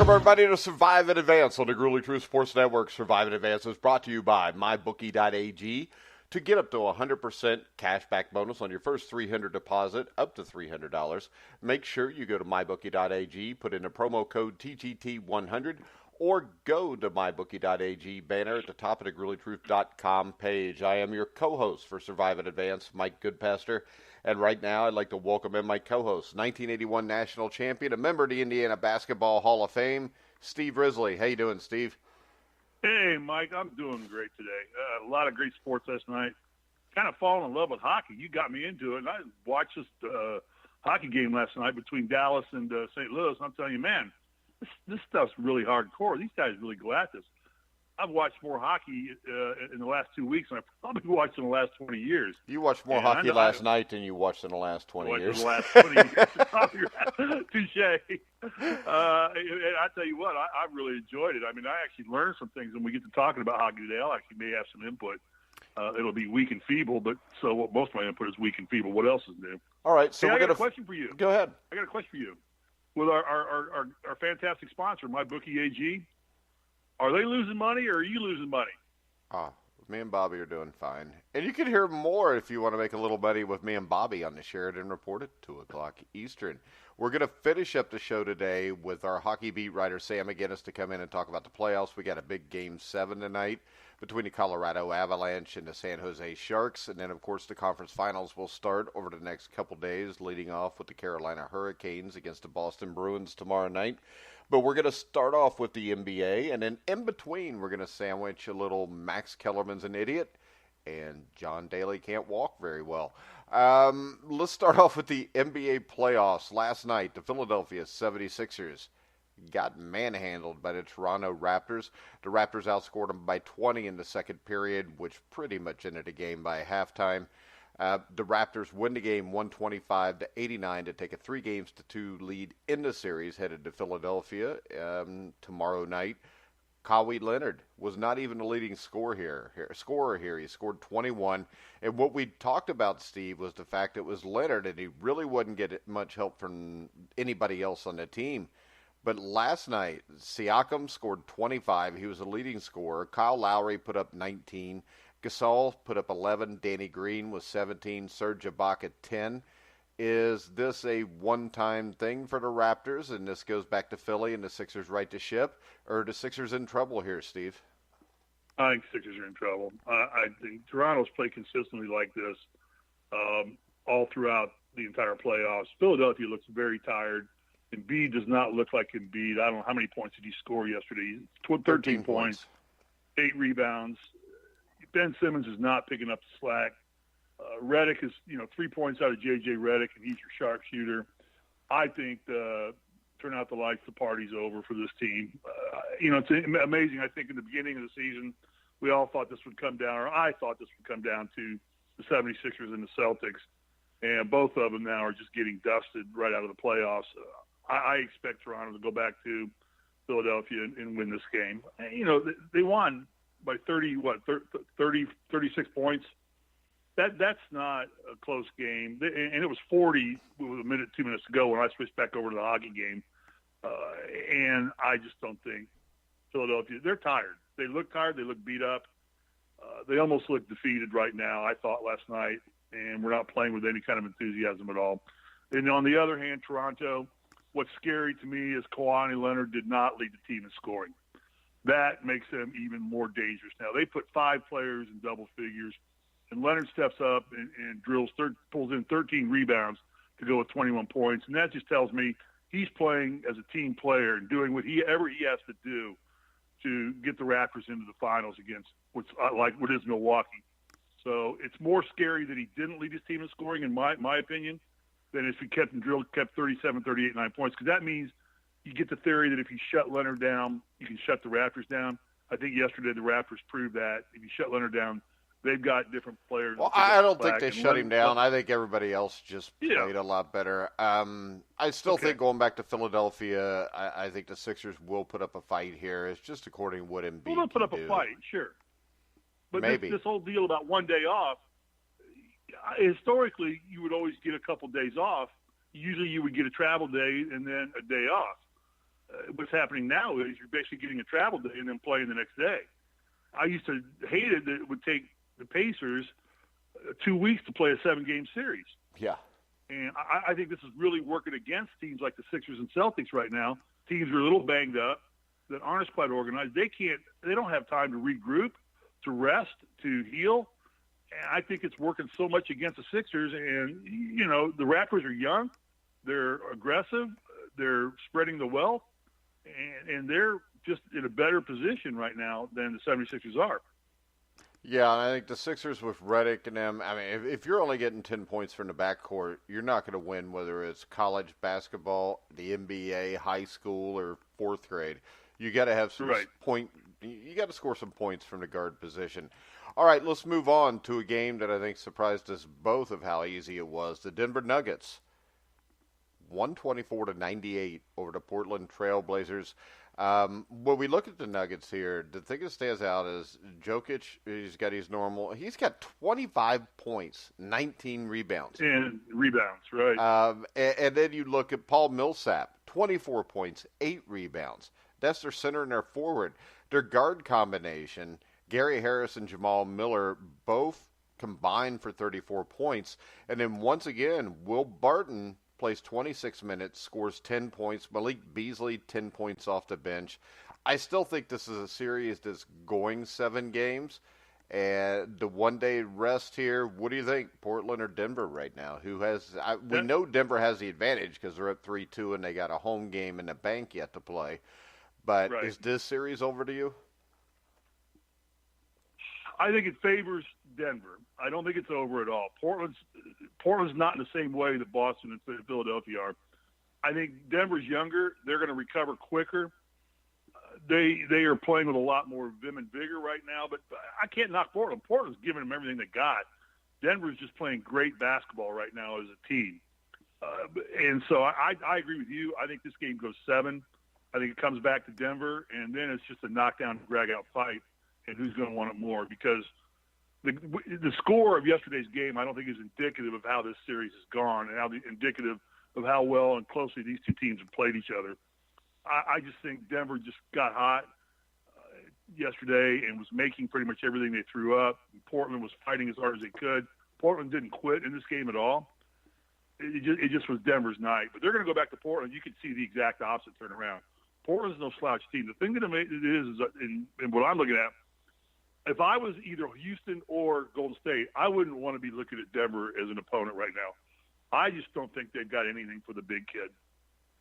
Welcome, everybody, to Survive in Advance on the Gruely True Sports Network. Survive in Advance is brought to you by MyBookie.ag. To get up to 100% cashback bonus on your first $300 deposit, up to $300, make sure you go to MyBookie.ag, put in a promo code TGT100, or go to MyBookie.ag banner at the top of the GruelyTruth.com page. I am your co-host for Survive in Advance, Mike Goodpaster. And right now, I'd like to welcome in my co-host, 1981 national champion, a member of the Indiana Basketball Hall of Fame, Steve Risley. How you doing, Steve? Hey, Mike, I'm doing great today. A lot of great sports last night. Kind of fallen in love with hockey. You got me into it. And I watched this hockey game last night between Dallas and St. Louis. And I'm telling you, man, this stuff's really hardcore. These guys really go at this. I've watched more hockey in the last 2 weeks than I've probably watched in the last 20 years. You watched more hockey last night than you watched in the last 20 years. In the last 20 years. Touche. I tell you what, I really enjoyed it. I mean, I actually learned some things when we get to talking about hockey today. I actually may have some input. It'll be weak and feeble, but so what most of my input is weak and feeble. What else is new? All right, so I got a question for you. Go ahead. I got a question for you. With our fantastic sponsor, MyBookieAG, are they losing money or are you losing money? Me and Bobby are doing fine. And you can hear more if you want to make a little money with me and Bobby on the Sheridan Report at 2 o'clock Eastern. We're going to finish up the show today with our hockey beat writer, Sam McGinnis, to come in and talk about the playoffs. We got a big Game 7 tonight between the Colorado Avalanche and the San Jose Sharks. And then, of course, the conference finals will start over the next couple days, leading off with the Carolina Hurricanes against the Boston Bruins tomorrow night. But we're going to start off with the NBA, and then in between, we're going to sandwich a little Max Kellerman's an idiot, and John Daly can't walk very well. Let's start off with the NBA playoffs. Last night, the Philadelphia 76ers got manhandled by the Toronto Raptors. The Raptors outscored them by 20 in the second period, which pretty much ended the game by halftime. The Raptors win the game 125-89 to take a 3-2 lead in the series, headed to Philadelphia tomorrow night. Kawhi Leonard was not even the leading scorer here. He scored 21. And what we talked about, Steve, was the fact it was Leonard, and he really wouldn't get much help from anybody else on the team. But last night, Siakam scored 25. He was the leading scorer. Kyle Lowry put up 19. Gasol put up 11. Danny Green was 17. Serge Ibaka 10. Is this a one-time thing for the Raptors, and this goes back to Philly and the Sixers right to ship, or are the Sixers in trouble here, Steve? I think Sixers are in trouble. I think Toronto's played consistently like this all throughout the entire playoffs. Philadelphia looks very tired. Embiid does not look like Embiid. I don't know how many points did he score yesterday. 13 points, 8 rebounds. Ben Simmons is not picking up the slack. Redick is, 3 points out of J.J. Redick, and he's your sharpshooter. I think turn out the lights, the party's over for this team. It's amazing. I think in the beginning of the season, we all thought this would come down, or I thought this would come down to the 76ers and the Celtics, and both of them now are just getting dusted right out of the playoffs. I expect Toronto to go back to Philadelphia and win this game. They won by 36 points. That's not a close game. And it was 40 with a minute, 2 minutes to go when I switched back over to the hockey game. And I just don't think Philadelphia, they're tired. They look tired. They look beat up. They almost look defeated right now, I thought last night, and we're not playing with any kind of enthusiasm at all. And on the other hand, Toronto, what's scary to me is Kawhi Leonard did not lead the team in scoring. That makes them even more dangerous now. They put 5 players in double figures, and Leonard steps up and pulls in 13 rebounds to go with 21 points. And that just tells me he's playing as a team player and doing whatever he has to do to get the Raptors into the finals against what is Milwaukee. So it's more scary that he didn't lead his team in scoring, in my opinion, than if he kept 37, 38, 9 points. Because that means you get the theory that if you shut Leonard down, you can shut the Raptors down. I think yesterday the Raptors proved that. If you shut Leonard down, they've got different players. Well, I don't think they shut him down. I think everybody else just played a lot better. I still think going back to Philadelphia, I think the Sixers will put up a fight here. It's just according to what Embiid Well, they'll put up a fight, sure. But maybe this whole deal about one day off, historically, you would always get a couple days off. Usually you would get a travel day and then a day off. what's happening now is you're basically getting a travel day and then playing the next day. I used to hate it that it would take the Pacers 2 weeks to play a 7-game series. Yeah. And I think this is really working against teams like the Sixers and Celtics right now. Teams are a little banged up, that aren't as quite organized. They don't have time to regroup, to rest, to heal. And I think it's working so much against the Sixers. And, you know, the Raptors are young. They're aggressive. They're spreading the wealth. And they're just in a better position right now than the 76ers are. Yeah, and I think the Sixers with Redick and them, I mean, if you're only getting 10 points from the backcourt, you're not going to win, whether it's college basketball, the NBA, high school, or fourth grade. You got to have some you got to score some points from the guard position. All right, let's move on to a game that I think surprised us both of how easy it was. The Denver Nuggets, 124-98 over the Portland Trail Blazers. When we look at the Nuggets here, the thing that stands out is Jokic. He's got 25 points, 19 rebounds. And rebounds, right. And then you look at Paul Millsap, 24 points, 8 rebounds. That's their center and their forward. Their guard combination, Gary Harris and Jamal Miller, both combined for 34 points. And then once again, Will Barton plays 26 minutes, scores 10 points. Malik Beasley, 10 points off the bench. I still think this is a series that's going 7 games. And the one-day rest here, what do you think, Portland or Denver right now? We know Denver has the advantage because they're up 3-2 and they got a home game in the bank yet to play. But is this series over to you? I think it favors Denver. I don't think it's over at all. Portland's not in the same way that Boston and Philadelphia are. I think Denver's younger. They're going to recover quicker. They are playing with a lot more vim and vigor right now, but I can't knock Portland. Portland's giving them everything they got. Denver's just playing great basketball right now as a team. And so I agree with you. I think this game goes 7. I think it comes back to Denver, and then it's just a knockdown, drag-out fight, and who's going to want it more. Because the score of yesterday's game, I don't think is indicative of how this series has gone and indicative of how well and closely these two teams have played each other. I just think Denver just got hot yesterday and was making pretty much everything they threw up. Portland was fighting as hard as they could. Portland didn't quit in this game at all. It just was Denver's night. But they're going to go back to Portland. You can see the exact opposite turn around. Portland's no slouch team. The thing that it is and what I'm looking at, if I was either Houston or Golden State, I wouldn't want to be looking at Denver as an opponent right now. I just don't think they've got anything for the big kid.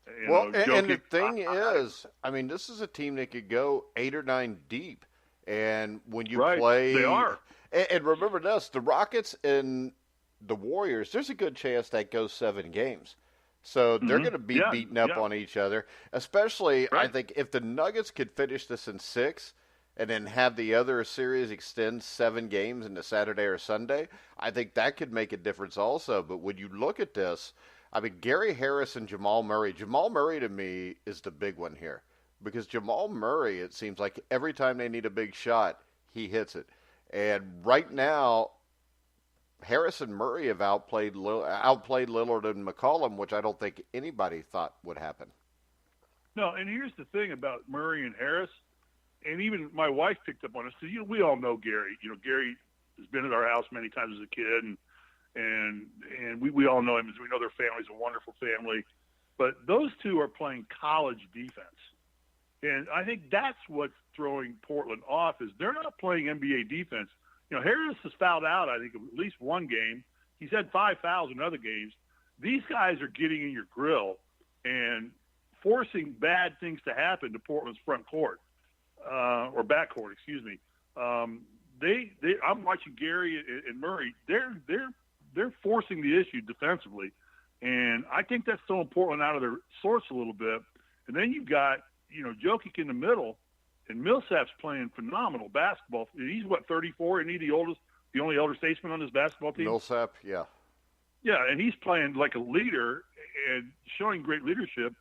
And the thing is, I mean, this is a team that could go 8 or 9 deep. And when you play – they are. And remember this, the Rockets and the Warriors, there's a good chance that goes 7 games. So they're going to be beating up on each other, especially I think if the Nuggets could finish this in 6 and then have the other series extend 7 games into Saturday or Sunday, I think that could make a difference also. But when you look at this, I mean, Gary Harris and Jamal Murray to me is the big one here because Jamal Murray, it seems like every time they need a big shot, he hits it. And right now, Harris and Murray have outplayed Lillard and McCollum, which I don't think anybody thought would happen. No, and here's the thing about Murray and Harris, and even my wife picked up on it. So, we all know Gary. Gary has been at our house many times as a kid, and we all know him as we know their family's a wonderful family. But those two are playing college defense. And I think that's what's throwing Portland off is they're not playing NBA defense. Harris has fouled out, I think, at least one game. He's had 5 fouls in other games. These guys are getting in your grill and forcing bad things to happen to Portland's front court or back court, excuse me. I'm watching Gary and Murray. They're forcing the issue defensively, and I think that's throwing Portland out of their source a little bit. And then you've got Jokic in the middle. And Millsap's playing phenomenal basketball. He's 34, isn't he the only elder statesman on his basketball team? Millsap, yeah. Yeah, and he's playing like a leader and showing great leadership.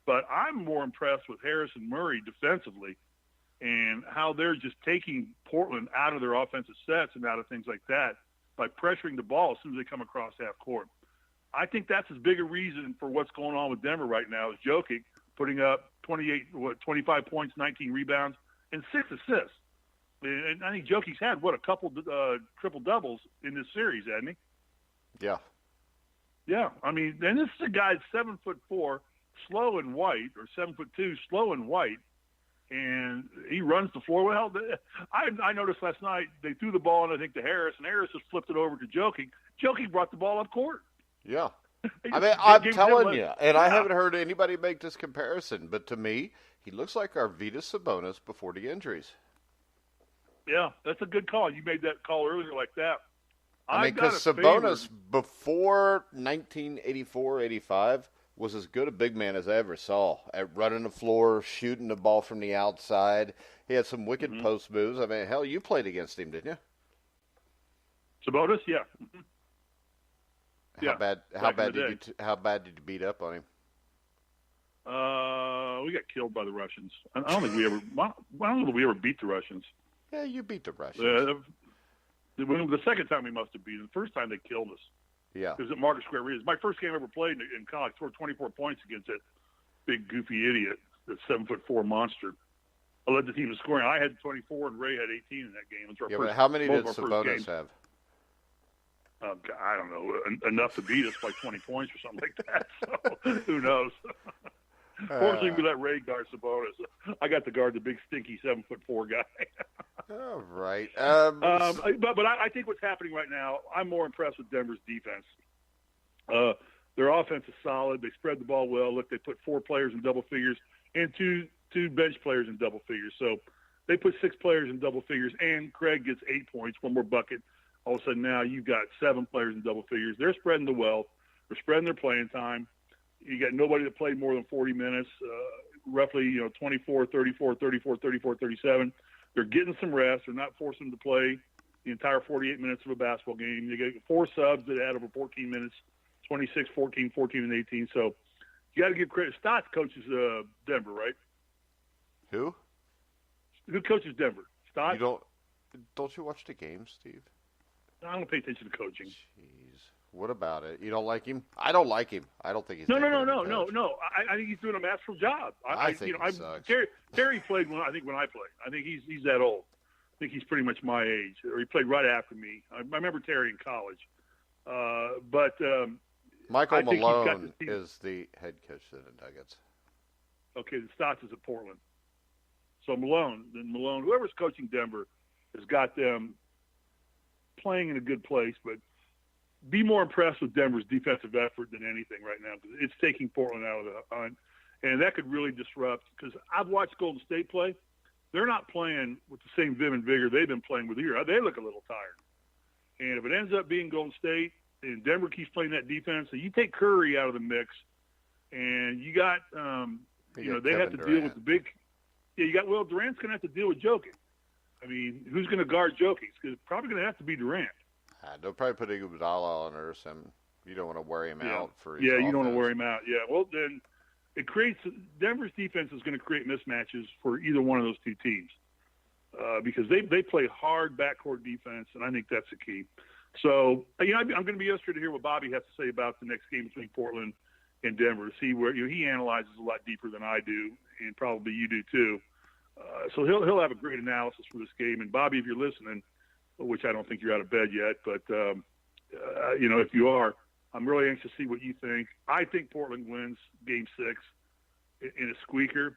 But I'm more impressed with Harris and Murray defensively and how they're just taking Portland out of their offensive sets and out of things like that by pressuring the ball as soon as they come across half court. I think that's as big a reason for what's going on with Denver right now is Jokic putting up 25 points, 19 rebounds, and 6 assists. And I think Jokic's had, a couple triple-doubles in this series, hasn't he? Yeah. Yeah. I mean, and this is a guy that's 7'4", slow and white, or 7'2", slow and white, and he runs the floor. Well, I noticed last night they threw the ball, and I think to Harris, and Harris just flipped it over to Jokic. Jokic brought the ball up court. Yeah. I mean, I'm telling you, and I haven't heard anybody make this comparison, but to me, he looks like our Vitas Sabonis before the injuries. Yeah, that's a good call. You made that call earlier like that. I mean, because Sabonis before 1984-85 was as good a big man as I ever saw at running the floor, shooting the ball from the outside. He had some wicked post moves. I mean, hell, you played against him, didn't you? Sabonis, yeah. How bad did you beat up on him? We got killed by the Russians. I don't think we ever. I don't know if we ever beat the Russians. Yeah, you beat the Russians. The second time we must have beat them. The first time they killed us. Yeah. It was at Market Square Arena. My first game I ever played in college. Scored 24 points against that big goofy idiot, that 7'4" monster. I led the team in scoring. I had 24 and Ray had 18 in that game. But how many did Sabonis have? I don't know, enough to beat us by 20 points or something like that. So who knows? Fortunately, we let Ray guard Sabonis. I got to guard the big, stinky 7'4" guy. All right. But I think what's happening right now, I'm more impressed with Denver's defense. Their offense is solid. They spread the ball well. Look, they put 4 players in double figures and two bench players in double figures. So they put 6 players in double figures, and Craig gets 8 points, 1 more bucket. All of a sudden now you've got 7 players in double figures. They're spreading the wealth. They're spreading their playing time. You got nobody that played more than 40 minutes, roughly 24, 34, 34, 34, 37. They're getting some rest. They're not forcing them to play the entire 48 minutes of a basketball game. You get 4 subs that add over 14 minutes, 26, 14, 14, and 18. So you got to give credit. Stotts coaches Denver, right? Who coaches Denver? Stotts? Don't you watch the games, Steve? I don't pay attention to coaching. Jeez. What about it? You don't like him? I don't like him. I don't think he's No. I think he's doing a masterful job. I think he sucks. Terry played when I played. I think he's that old. I think he's pretty much my age, or he played right after me. I remember Terry in college. Michael Malone is the head coach of the Nuggets. Okay, the Stotts is at Portland. So Malone, whoever's coaching Denver, has got them playing in a good place, but be more impressed with Denver's defensive effort than anything right now, because it's taking Portland out of the hunt, and that could really disrupt, because I've watched Golden State play. They're not playing with the same vim and vigor they've been playing with here. They look a little tired. And if it ends up being Golden State and Denver keeps playing that defense, so you take Curry out of the mix, and you got, they have to deal with the big – Durant's going to have to deal with Jokic. I mean, who's going to guard Jokic? It's probably going to have to be Durant. They'll probably put Iguodala on or something. You don't want to wear him out for his offense. You don't want to wear him out. Yeah, well, then it creates – Denver's defense is going to create mismatches for either one of those two teams because they play hard backcourt defense, and I think that's the key. So, I'm going to be interested to hear what Bobby has to say about the next game between Portland and Denver, to see where he analyzes a lot deeper than I do, and probably you do too. So he'll have a great analysis for this game. And Bobby, if you're listening, which I don't think you're out of bed yet, but if you are, I'm really anxious to see what you think. I think Portland wins Game 6 in a squeaker,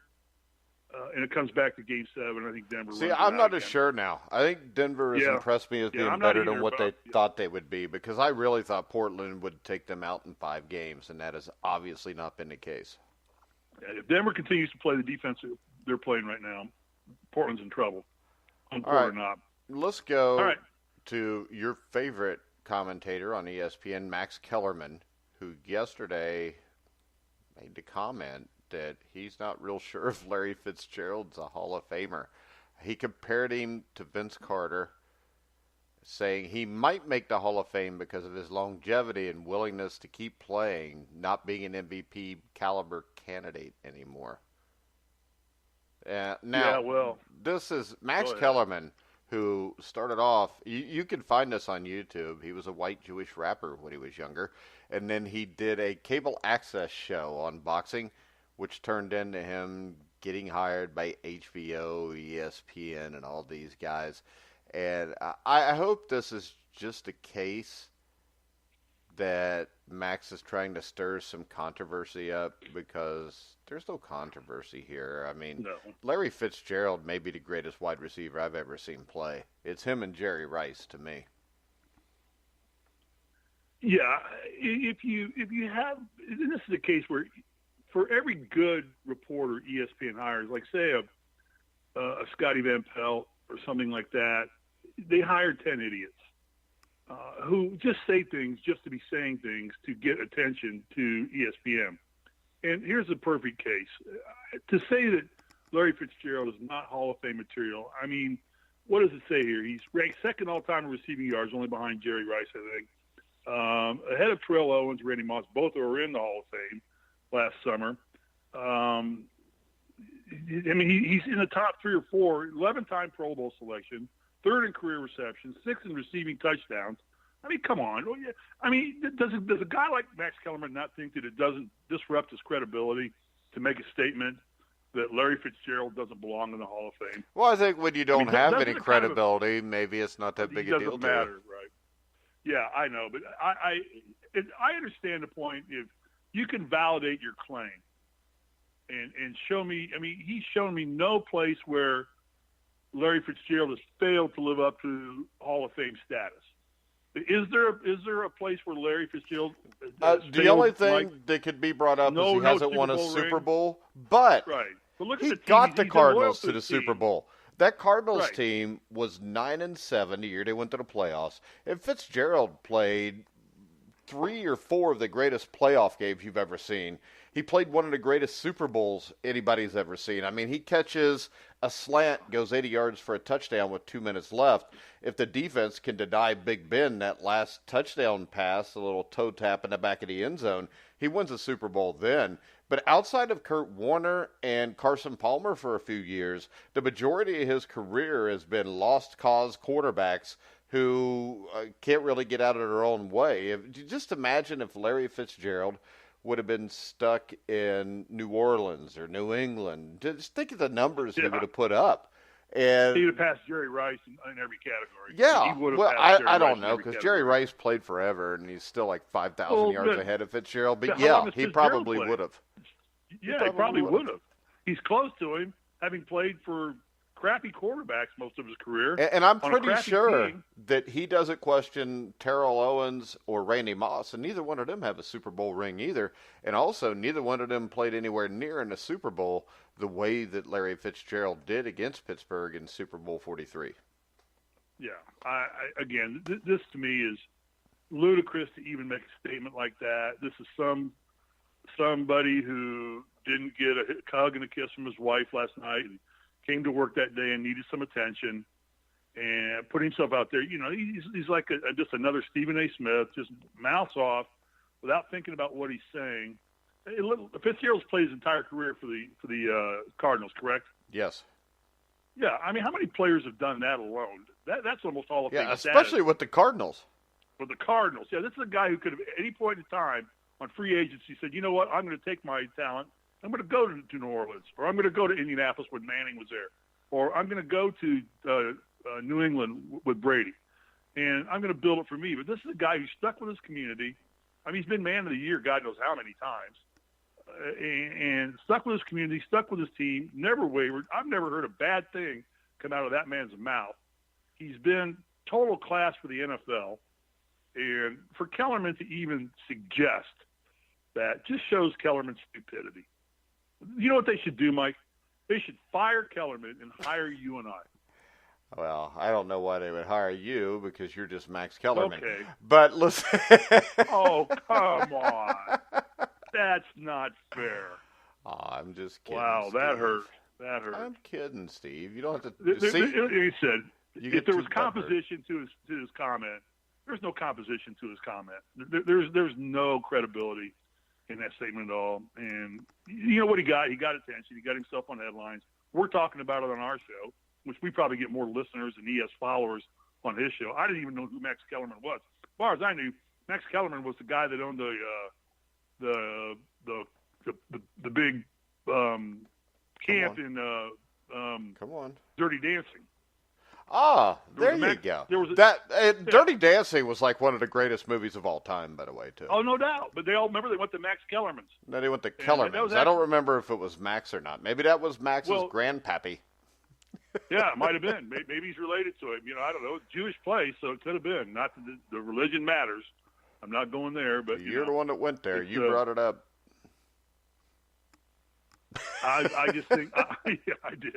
and it comes back to Game 7. I think Denver. See, I'm not as sure now. I think Denver has impressed me as being better than what they thought they would be, because I really thought Portland would take them out in 5 games, and that has obviously not been the case. If Denver continues to play the defense they're playing right now, Portland's in trouble. All right. Let's go to your favorite commentator on ESPN, Max Kellerman, who yesterday made the comment that he's not real sure if Larry Fitzgerald's a Hall of Famer. He compared him to Vince Carter, saying he might make the Hall of Fame because of his longevity and willingness to keep playing, not being an MVP caliber candidate anymore. This is Max Kellerman, who started off, you can find this on YouTube. He was a white Jewish rapper when he was younger, and then he did a cable access show on boxing which turned into him getting hired by HBO, ESPN, and all these guys. And I hope this is just a case that Max is trying to stir some controversy up, because there's no controversy here. I mean, No. Larry Fitzgerald may be the greatest wide receiver I've ever seen play. It's him and Jerry Rice to me. Yeah, if you have, and this is a case where for every good reporter ESPN hires, like say a Scotty Van Pelt or something like that, they hire 10 idiots who just say things just to be saying things to get attention to ESPN. And here's a perfect case. To say that Larry Fitzgerald is not Hall of Fame material, I mean, what does it say here? He's ranked second all-time in receiving yards, only behind Jerry Rice, I think. Ahead of Terrell Owens, Randy Moss, both are in the Hall of Fame last summer. I mean, he's in the top 3 or 4, 11-time Pro Bowl selection, 3rd in career receptions, 6th in receiving touchdowns. I mean, come on. I mean, does a guy like Max Kellerman not think that it doesn't disrupt his credibility to make a statement that Larry Fitzgerald doesn't belong in the Hall of Fame? Well, I think when you don't have any credibility, maybe it's not that big a deal. It doesn't matter, right? Yeah, I know, but I understand the point. If you can validate your claim and show me, I mean, he's shown me no place where Larry Fitzgerald has failed to live up to Hall of Fame status. Is there a place where Larry Fitzgerald the only thing that could be brought up is he hasn't won a Super Bowl, but right. But look he at got the Cardinals to the team. Super Bowl. That Cardinals team was 9-7 the year they went to the playoffs, and Fitzgerald played 3 or 4 of the greatest playoff games you've ever seen. He played one of the greatest Super Bowls anybody's ever seen. I mean, he catches a slant, goes 80 yards for a touchdown with 2 minutes left. If the defense can deny Big Ben that last touchdown pass, a little toe tap in the back of the end zone, he wins the Super Bowl then. But outside of Kurt Warner and Carson Palmer for a few years, the majority of his career has been lost cause quarterbacks who can't really get out of their own way. Just imagine if Larry Fitzgerald would have been stuck in New Orleans or New England. Just think of the numbers he would have put up. And he would have passed Jerry Rice in every category. Yeah, he would have well, passed I don't Rice know, because Jerry Rice played forever, and he's still like 5,000 yards ahead of Fitzgerald. But yeah, he probably would have. Yeah, he probably would have. He's close to him, having played for crappy quarterbacks most of his career. And I'm pretty sure team. that he doesn't question Terrell Owens or Randy Moss, and neither one of them have a Super Bowl ring either. And also, neither one of them played anywhere near in a Super Bowl the way that Larry Fitzgerald did against Pittsburgh in Super Bowl 43. Yeah. Again, this to me is ludicrous to even make a statement like that. This is somebody who didn't get a hug and a kiss from his wife last night and came to work that day and needed some attention and put himself out there. You know, he's like just another Stephen A. Smith, just mouths off without thinking about what he's saying. Fitzgerald's played his entire career for the Cardinals, correct? Yes. Yeah, I mean, how many players have done that alone? That's almost all of Fame status. Especially with the Cardinals. With the Cardinals, yeah, this is a guy who could have, at any point in time on free agency, said, you know what, I'm going to take my talent, I'm going to go to New Orleans, or I'm going to go to Indianapolis when Manning was there, or I'm going to go to New England with Brady, and I'm going to build it for me. But this is a guy who's stuck with his community. I mean, he's been man of the year God knows how many times, and stuck with his community, stuck with his team, never wavered. I've never heard a bad thing come out of that man's mouth. He's been total class for the NFL, and for Kellerman to even suggest that just shows Kellerman's stupidity. You know what they should do, Mike? They should fire Kellerman and hire you and I. Well, I don't know why they would hire you, because you're just Max Kellerman. Okay. But listen. Oh, come on. That's not fair. Oh, I'm just kidding. Wow, Steve. that hurt. That hurt. I'm kidding, Steve. You don't have to see. He said, if there was composition to his comment, there's no composition to his comment. There's no credibility in that statement at all. And you know what he got? He got attention. He got himself on headlines. We're talking about it on our show, which we probably get more listeners and he has followers on his show. I didn't even know who Max Kellerman was. As far as I knew, Max Kellerman was the guy that owned the big camp in Come on. Dirty Dancing. Ah, there you go. Dirty Dancing was like one of the greatest movies of all time, by the way, too. Oh, no doubt. But they all remember they went to Max Kellerman's. No, they went to Kellerman's. I don't remember if it was Max or not. Maybe that was Max's grandpappy. Yeah, it might have been. Maybe he's related to him. I don't know. It's a Jewish place, so it could have been. Not that the religion matters. I'm not going there, but you're the one that went there. You brought it up. I just think I did.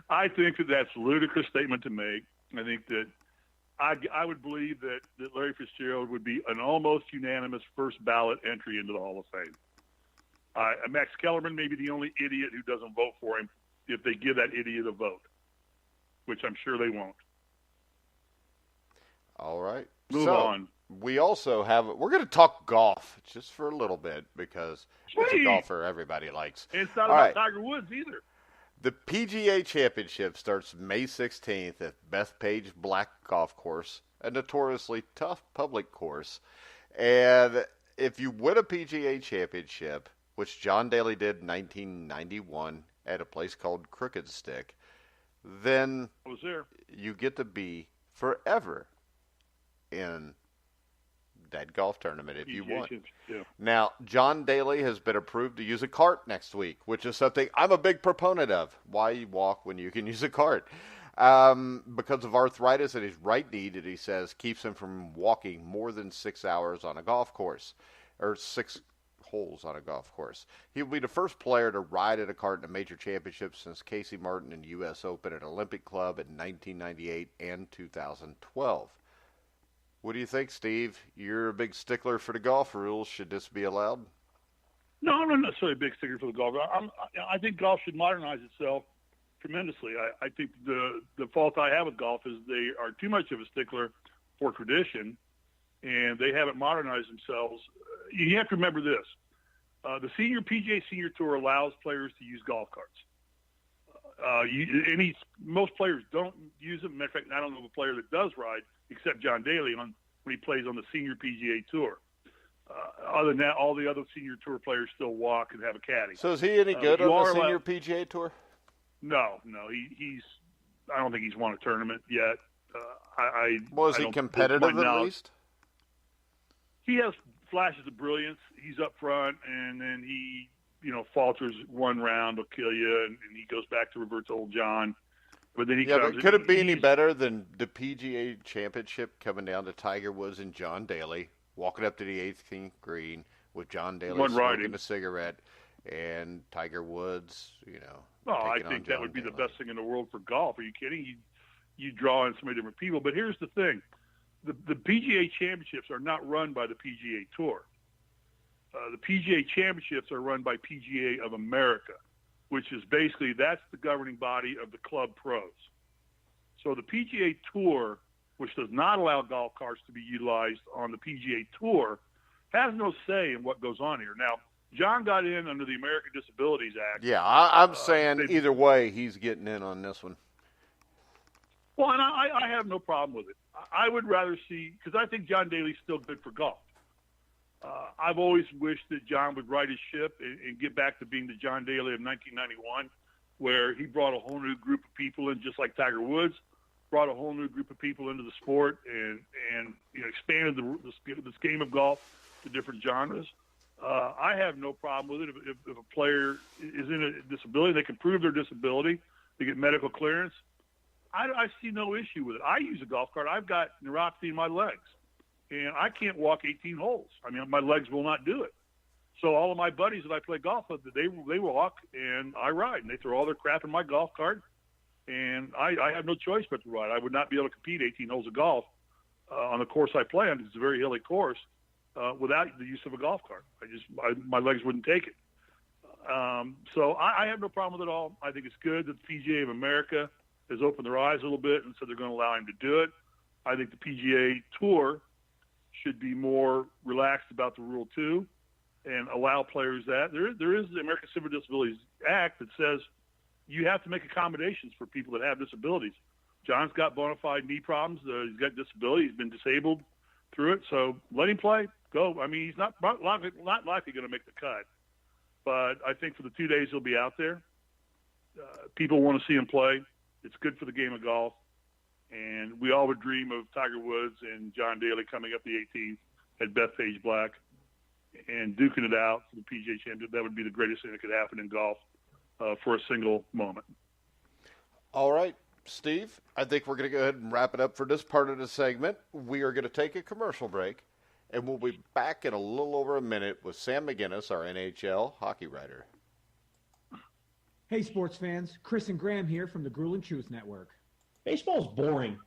I think that's a ludicrous statement to make. I think that I would believe that Larry Fitzgerald would be an almost unanimous first ballot entry into the Hall of Fame. Max Kellerman may be the only idiot who doesn't vote for him if they give that idiot a vote, which I'm sure they won't. All right. Move on. We also we're going to talk golf just for a little bit because it's a golfer everybody likes. And it's not about Tiger Woods either. The PGA Championship starts May 16th at Bethpage Black Golf Course, a notoriously tough public course. And if you win a PGA Championship, which John Daly did in 1991 at a place called Crooked Stick, then I was there. You get to be forever in that golf tournament if you want. Yeah. Now, John Daly has been approved to use a cart next week, which is something I'm a big proponent of. Why walk when you can use a cart? Because of arthritis in his right knee that he says keeps him from walking more than 6 hours on a golf course, or 6 holes on a golf course. He will be the first player to ride in a cart in a major championship since Casey Martin in the U.S. Open at Olympic Club in 1998 and 2012. What do you think, Steve? You're a big stickler for the golf rules. Should this be allowed? No, I'm not necessarily a big stickler for the golf. I think golf should modernize itself tremendously. I think the fault I have with golf is they are too much of a stickler for tradition, and they haven't modernized themselves. You have to remember this. The PGA Senior Tour allows players to use golf carts. Most players don't use them. Matter of fact, I don't know of a player that does ride, except John Daly when he plays on the Senior PGA Tour. Other than that, all the other Senior Tour players still walk and have a caddy. So is he any good on the Senior PGA Tour? No. He's. I don't think he's won a tournament yet. Was he competitive at least? He has flashes of brilliance. He's up front, and then he, falters one round will kill you, and he goes back to revert to old John. But then could it be any better than the PGA Championship coming down to Tiger Woods and John Daly, walking up to the 18th green with John Daly smoking a cigarette and Tiger Woods, I think that would be the best thing in the world for golf. Are you kidding? You draw in so many different people. But here's the thing. The PGA Championships are not run by the PGA Tour. The PGA Championships are run by PGA of America, which is basically that's the governing body of the club pros. So the PGA Tour, which does not allow golf carts to be utilized on the PGA Tour, has no say in what goes on here. Now, John got in under the American Disabilities Act. Yeah, I'm saying either way, he's getting in on this one. Well, and I have no problem with it. I would rather see, because I think John Daly's still good for golf. I've always wished that John would right his ship and get back to being the John Daly of 1991, where he brought a whole new group of people in, just like Tiger Woods, brought a whole new group of people into the sport and expanded this game of golf to different genres. I have no problem with it. If a player is in a disability, they can prove their disability, they get medical clearance. I see no issue with it. I use a golf cart. I've got neuropathy in my legs, and I can't walk 18 holes. I mean, my legs will not do it. So all of my buddies that I play golf with, they walk, and I ride, and they throw all their crap in my golf cart, and I have no choice but to ride. I would not be able to compete 18 holes of golf on the course I play on. It's a very hilly course without the use of a golf cart. My legs wouldn't take it. So I have no problem with it all. I think it's good that the PGA of America has opened their eyes a little bit and said they're going to allow him to do it. I think the PGA Tour should be more relaxed about the rule too, and allow players that. There is the American Civil Disabilities Act that says you have to make accommodations for people that have disabilities. John's got bona fide knee problems. He's got disability. He's been disabled through it. So let him play. Go. I mean, he's not likely going to make the cut. but I think for the 2 days he'll be out there. People want to see him play. It's good for the game of golf. And we all would dream of Tiger Woods and John Daly coming up the 18th at Bethpage Black and duking it out for the PGA Championship. That would be the greatest thing that could happen in golf for a single moment. All right, Steve, I think we're going to go ahead and wrap it up for this part of the segment. We are going to take a commercial break, and we'll be back in a little over a minute with Sam McGinnis, our NHL hockey writer. Hey, sports fans. Chris and Graham here from the Grueling Truth Network. Baseball's boring.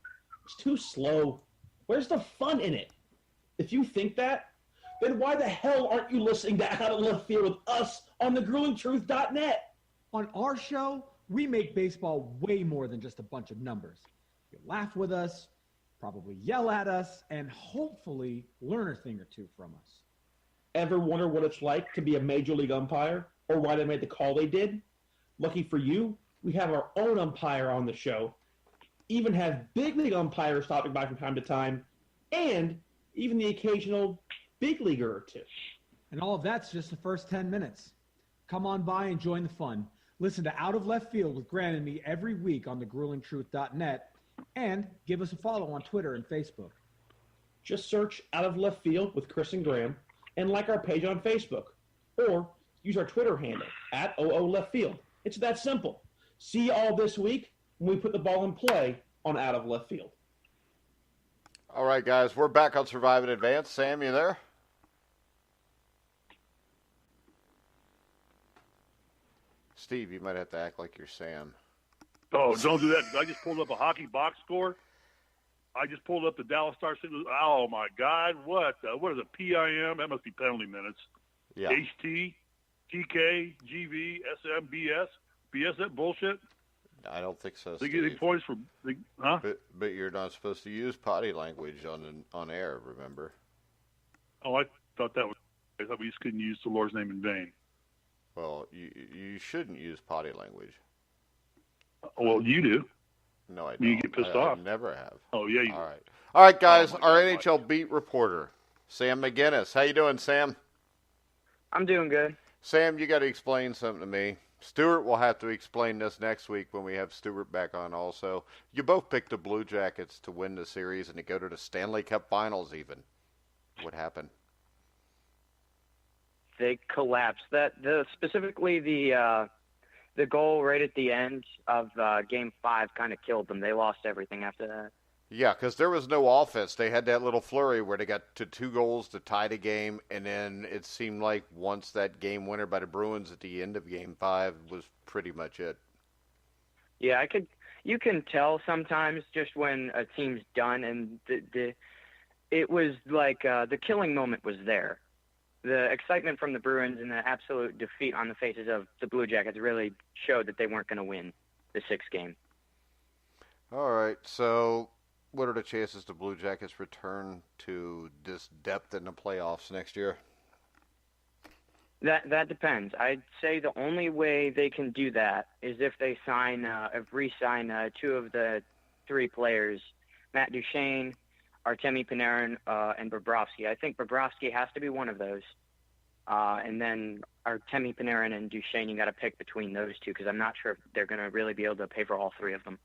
It's too slow. Where's the fun in it? If you think that, then why the hell aren't you listening to Out of Left Field with us on thegruelingtruth.net? On our show, we make baseball way more than just a bunch of numbers. You'll laugh with us, probably yell at us, and hopefully learn a thing or two from us. Ever wonder what it's like to be a major league umpire or why they made the call they did? Lucky for you, we have our own umpire on the show, even have big league umpires stopping by from time to time, and even the occasional big leaguer or two. And all of that's just the first 10 minutes. Come on by and join the fun. Listen to Out of Left Field with Grant and me every week on thegruelingtruth.net, and give us a follow on Twitter and Facebook. Just search Out of Left Field with Chris and Graham and like our page on Facebook, or use our Twitter handle at @OOLeftField. It's that simple. See you all this week when we put the ball in play on Out of Left Field. All right, guys, we're back on Survive in Advance. Sam, you there? Steve, you might have to act like you're Sam. Oh, don't do that. I just pulled up a hockey box score. I just pulled up the Dallas Stars. Oh, my God. What is a PIM? That must be penalty minutes. Yeah. HT, TK, GV, SM, BS. BS, that bullshit? I don't think so, They Steve. get points for huh? But you're not supposed to use potty language on air, remember? Oh, I thought we just couldn't use the Lord's name in vain. Well, you shouldn't use potty language. Well, you do. No, I don't. You get pissed off. I never have. Oh, yeah, you All right, guys, Oh, my our God, NHL beat reporter, Sam McGinnis. How you doing, Sam? I'm doing good. Sam, you got to explain something to me. Stuart will have to explain this next week when we have Stuart back on also. You both picked the Blue Jackets to win the series and to go to the Stanley Cup Finals even. What happened? They collapsed. Specifically the goal right at the end of Game 5 kind of killed them. They lost everything after that. Yeah, because there was no offense. They had that little flurry where they got to 2 goals to tie the game, and then it seemed like once that game winner by the Bruins at the end of Game 5 was pretty much it. Yeah, you can tell sometimes just when a team's done, and it was like the killing moment was there. The excitement from the Bruins and the absolute defeat on the faces of the Blue Jackets really showed that they weren't going to win the 6th game. All right, so what are the chances the Blue Jackets return to this depth in the playoffs next year? That depends. I'd say the only way they can do that is if they re-sign 2 of the 3 players, Matt Duchene, Artemi Panarin, and Bobrovsky. I think Bobrovsky has to be one of those. And then Artemi Panarin and Duchene, you got to pick between those 2 because I'm not sure if they're going to really be able to pay for all 3 of them.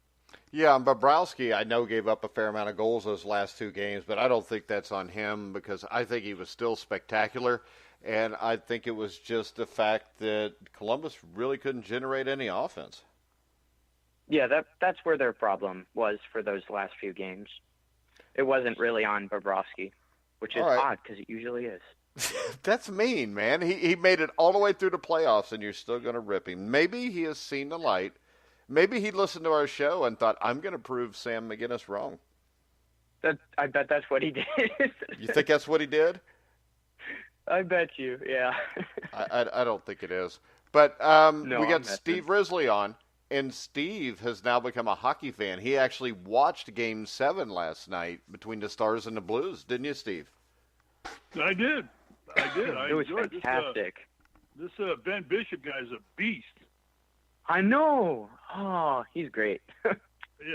Yeah, and Bobrovsky, I know, gave up a fair amount of goals those last 2 games, but I don't think that's on him because I think he was still spectacular. And I think it was just the fact that Columbus really couldn't generate any offense. Yeah, that's where their problem was for those last few games. It wasn't really on Bobrovsky, which is odd because it usually is. That's mean, man. He made it all the way through the playoffs, and you're still going to rip him. Maybe he has seen the light. Maybe he listened to our show and thought, I'm going to prove Sam McGinnis wrong. I bet that's what he did. You think that's what he did? I bet you, yeah. I don't think it is. But No, we got Steve Risley on, and Steve has now become a hockey fan. He actually watched Game 7 last night between the Stars and the Blues, didn't you, Steve? I did. It was fantastic. This Ben Bishop guy is a beast. I know. Oh, he's great. Yeah,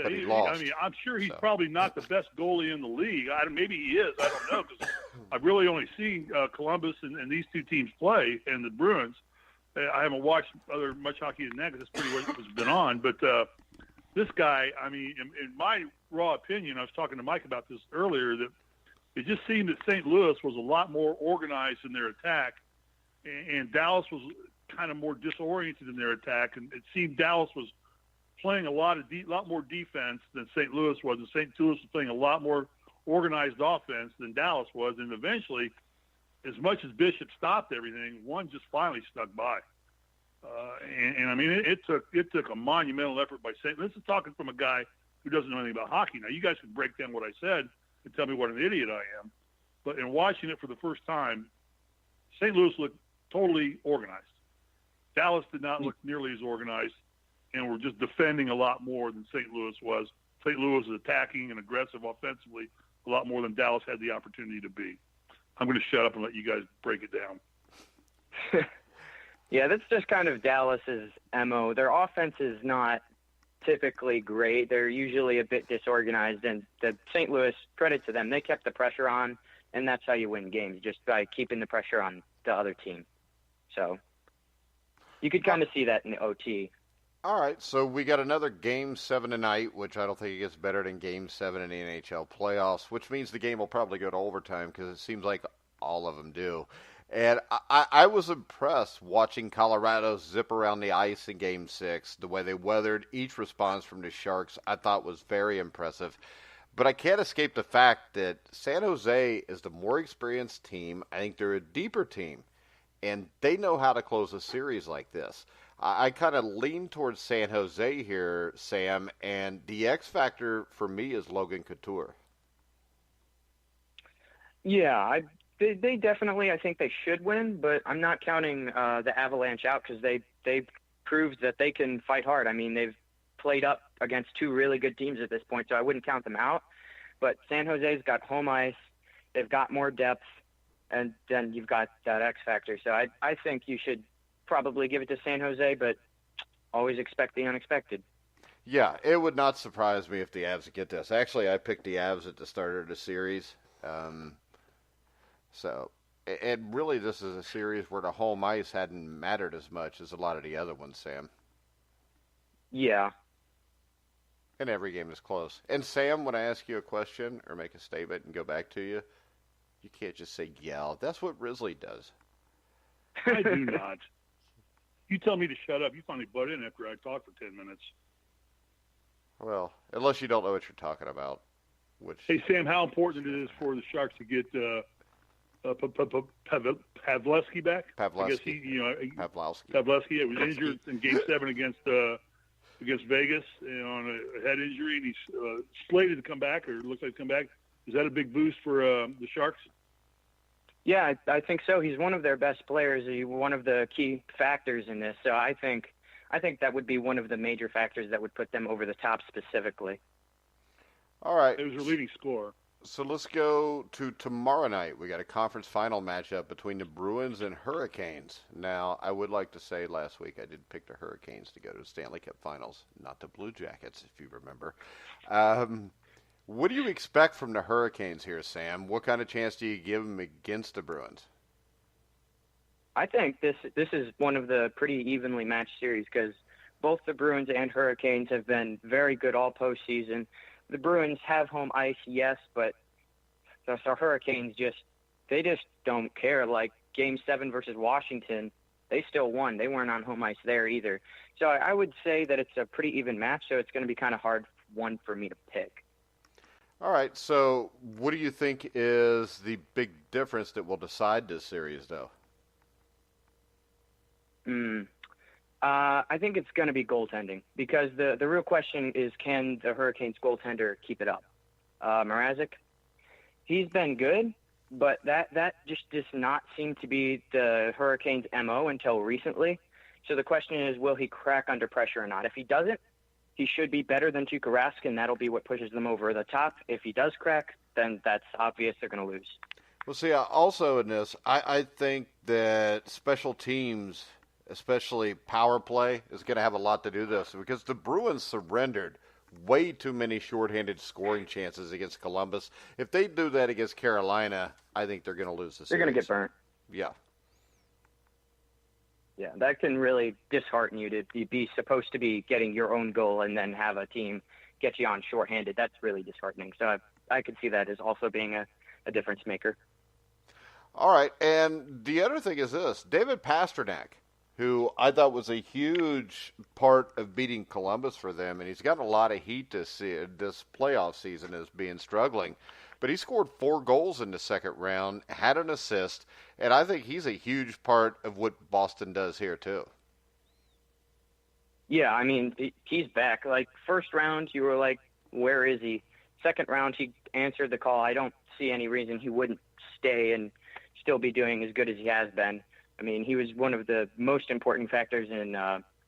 But he lost. I mean, I'm sure he's probably not the best goalie in the league. Maybe he is. I don't know because I've really only seen Columbus and these 2 teams play and the Bruins. I haven't watched much hockey than that because that's pretty much what's been on. But this guy, I mean, in my raw opinion, I was talking to Mike about this earlier, that it just seemed that St. Louis was a lot more organized in their attack, and Dallas was kind of more disoriented in their attack. And it seemed Dallas was playing a lot more defense than St. Louis was, and St. Louis was playing a lot more organized offense than Dallas was. And eventually, as much as Bishop stopped everything, one just finally stuck by. And I mean, it took a monumental effort by St. Louis. This is talking from a guy who doesn't know anything about hockey. Now, you guys can break down what I said and tell me what an idiot I am. But in watching it for the first time, St. Louis looked totally organized. Dallas did not look nearly as organized, and were just defending a lot more than St. Louis was. St. Louis was attacking and aggressive offensively a lot more than Dallas had the opportunity to be. I'm going to shut up and let you guys break it down. Yeah, that's just kind of Dallas's MO. Their offense is not typically great. They're usually a bit disorganized, and the St. Louis, credit to them, they kept the pressure on, and that's how you win games, just by keeping the pressure on the other team. So you could kind of see that in the OT. All right, so we got another Game 7 tonight, which I don't think it gets better than Game 7 in the NHL playoffs, which means the game will probably go to overtime because it seems like all of them do. And I was impressed watching Colorado zip around the ice in Game 6. The way they weathered each response from the Sharks I thought was very impressive. But I can't escape the fact that San Jose is the more experienced team. I think they're a deeper team, and they know how to close a series like this. I kind of lean towards San Jose here, Sam, and the X factor for me is Logan Couture. Yeah, they definitely, I think they should win, but I'm not counting the Avalanche out because they've proved that they can fight hard. I mean, they've played up against two really good teams at this point, so I wouldn't count them out. But San Jose's got home ice. They've got more depth, and then you've got that X factor. So I think you should probably give it to San Jose, but always expect the unexpected. Yeah, it would not surprise me if the Avs get this. Actually, I picked the Avs at the start of the series. And really, this is a series where the home ice hadn't mattered as much as a lot of the other ones, Sam. Yeah. And every game is close. And Sam, when I ask you a question or make a statement and go back to you, you can't just say yell. That's what Risley does. I do not. You tell me to shut up. You finally butt in after I talk for 10 minutes. Well, unless you don't know what you're talking about. Hey, Sam, how important it is for the Sharks to get Pavlevsky back? Pavlevsky. I guess Pavlevsky. Pavlevsky was injured in Game 7 against Vegas on a head injury, and he's slated to come back, or looks like to come back. Is that a big boost for the Sharks? Yeah, I think so. He's one of their best players. He's one of the key factors in this. So I think that would be one of the major factors that would put them over the top specifically. All right. It was their leading scorer. So let's go to tomorrow night. We got a conference final matchup between the Bruins and Hurricanes. Now, I would like to say last week I did pick the Hurricanes to go to the Stanley Cup Finals, not the Blue Jackets, if you remember. What do you expect from the Hurricanes here, Sam? What kind of chance do you give them against the Bruins? I think this is one of the pretty evenly matched series because both the Bruins and Hurricanes have been very good all postseason. The Bruins have home ice, yes, but the Hurricanes just don't care. Like Game 7 versus Washington, they still won. They weren't on home ice there either. So I would say that it's a pretty even match, so it's going to be kind of hard one for me to pick. All right, so what do you think is the big difference that will decide this series, though? I think it's going to be goaltending because the real question is, can the Hurricanes goaltender keep it up? Mrazek, he's been good, but that just does not seem to be the Hurricanes' MO until recently. So the question is, will he crack under pressure or not? If he doesn't, he should be better than Tuukka Rask, and that'll be what pushes them over the top. If he does crack, then that's obvious they're going to lose. Well, see, also in this, I think that special teams, especially power play, is going to have a lot to do with this because the Bruins surrendered way too many shorthanded scoring chances against Columbus. If they do that against Carolina, I think they're going to lose the series. They're going to get burnt. Yeah. Yeah, that can really dishearten you to be supposed to be getting your own goal and then have a team get you on shorthanded. That's really disheartening. So I could see that as also being a difference maker. All right, and the other thing is this. David Pasternak, who I thought was a huge part of beating Columbus for them, and he's gotten a lot of heat this playoff season as being struggling. But he scored 4 goals in the second round, had an assist, and I think he's a huge part of what Boston does here too. Yeah, I mean, he's back. Like, first round, you were like, where is he? Second round, he answered the call. I don't see any reason he wouldn't stay and still be doing as good as he has been. I mean, he was one of the most important factors in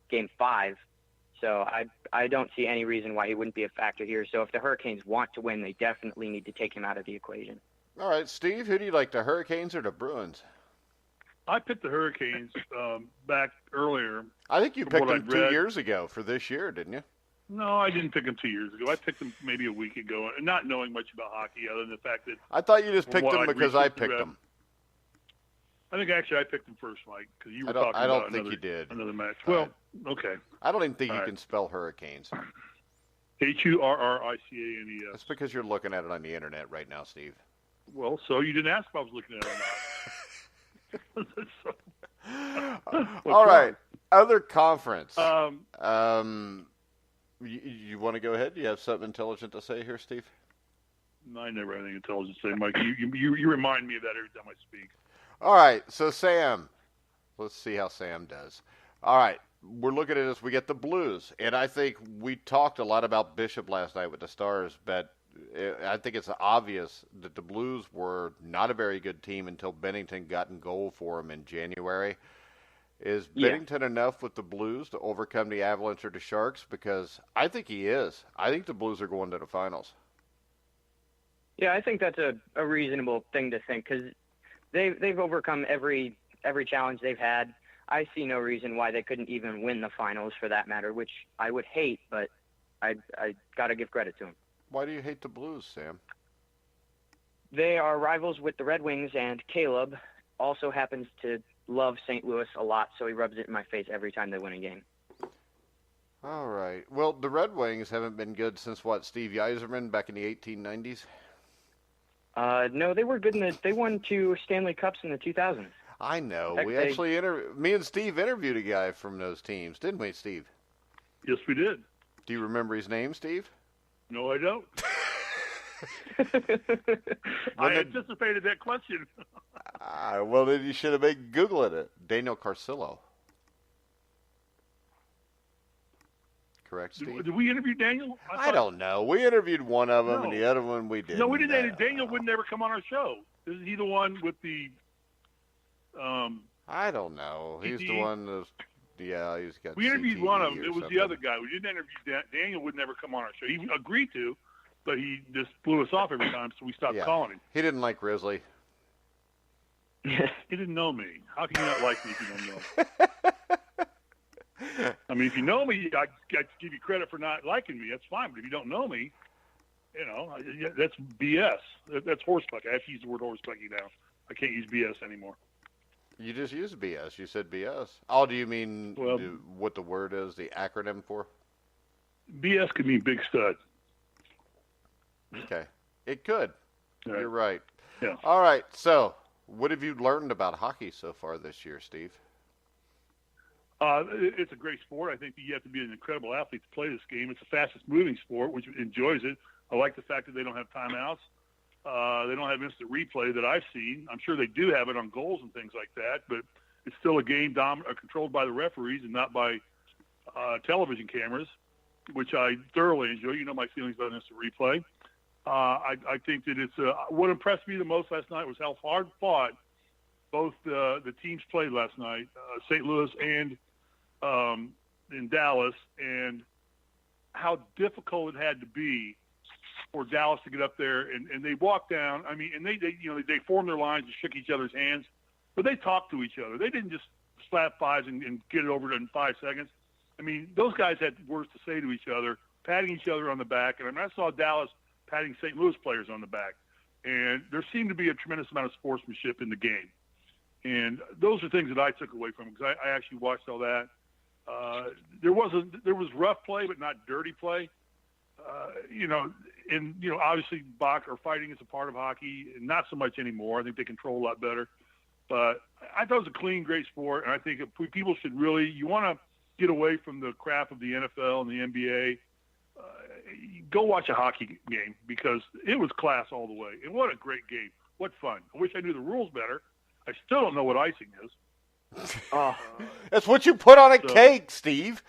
Game 5. So I don't see any reason why he wouldn't be a factor here. So if the Hurricanes want to win, they definitely need to take him out of the equation. All right, Steve, who do you like, the Hurricanes or the Bruins? I picked the Hurricanes back earlier. I think you picked them 2 years ago for this year, didn't you? No, I didn't pick them 2 years ago. I picked them maybe a week ago, not knowing much about hockey other than the fact that I thought you just picked them because I picked them. I think actually I picked them first, Mike, because you were talking about I don't think you did. Another match. Well, okay. I don't even think you can spell Hurricanes. Hurricanes. That's because you're looking at it on the internet right now, Steve. Well, so you didn't ask if I was looking at it or not. All right. Other conference. You want to go ahead? Do you have something intelligent to say here, Steve? I never have anything intelligent to say, Mike. You remind me of that every time I speak. All right. So, Sam, let's see how Sam does. All right. We're looking at this. We get the Blues. And I think we talked a lot about Bishop last night with the Stars, but I think it's obvious that the Blues were not a very good team until Bennington got in goal for them in January. Is Bennington enough with the Blues to overcome the Avalanche or the Sharks? Because I think he is. I think the Blues are going to the finals. Yeah, I think that's a reasonable thing to think because they've overcome every challenge they've had. I see no reason why they couldn't even win the finals for that matter, which I would hate, but I got to give credit to them. Why do you hate the Blues, Sam? They are rivals with the Red Wings, and Caleb also happens to love St. Louis a lot, so he rubs it in my face every time they win a game. All right. Well, the Red Wings haven't been good since, what, Steve Yzerman back in the 1890s? No, they were good. They won 2 Stanley Cups in the 2000s. I know. Heck, we actually me and Steve interviewed a guy from those teams, didn't we, Steve? Yes, we did. Do you remember his name, Steve? No, I don't. I anticipated that question. Well, then you should have been Googling it. Daniel Carcillo. Correct, Steve? Did we interview Daniel? I don't know. We interviewed one of them, and the other one we didn't. No, we didn't. Daniel would never come on our show. Is he the one with the... I don't know. He's the one that's... Yeah, he's got We interviewed CTE one of them. It was something. the other guy. We didn't interview Daniel would never come on our show. He agreed to, but he just blew us off every time, so we stopped calling him. He didn't like Risley. He didn't know me. How can you not like me if you don't know? I mean, if you know me, I give you credit for not liking me. That's fine. But if you don't know me, that's BS. That's horsefuck. I have to use the word horsefucking now. I can't use BS anymore. You just used BS. You said BS. Oh, do you mean what the word is, the acronym for? BS could mean big stud. Okay. It could. Right. You're right. Yeah. All right. So, what have you learned about hockey so far this year, Steve? It's a great sport. I think that you have to be an incredible athlete to play this game. It's the fastest moving sport, which enjoys it. I like the fact that they don't have timeouts. They don't have instant replay that I've seen. I'm sure they do have it on goals and things like that, but it's still a game controlled by the referees and not by television cameras, which I thoroughly enjoy. You know my feelings about instant replay. I think that it's what impressed me the most last night was how hard fought both the teams played last night, St. Louis and in Dallas, and how difficult it had to be for Dallas to get up there, and they walked down. I mean, and they formed their lines and shook each other's hands, but they talked to each other. They didn't just slap fives and get it over in 5 seconds. I mean, those guys had words to say to each other, patting each other on the back. And I mean, I saw Dallas patting St. Louis players on the back, and there seemed to be a tremendous amount of sportsmanship in the game. And those are things that I took away from it because I actually watched all that. There was rough play, but not dirty play. Obviously fighting is a part of hockey, and not so much anymore. I think they control a lot better. But I thought it was a clean, great sport, and I think people should really, you want to get away from the crap of the NFL and the NBA, go watch a hockey game because it was class all the way. And what a great game. What fun. I wish I knew the rules better. I still don't know what icing is. That's what you put on a cake, Steve.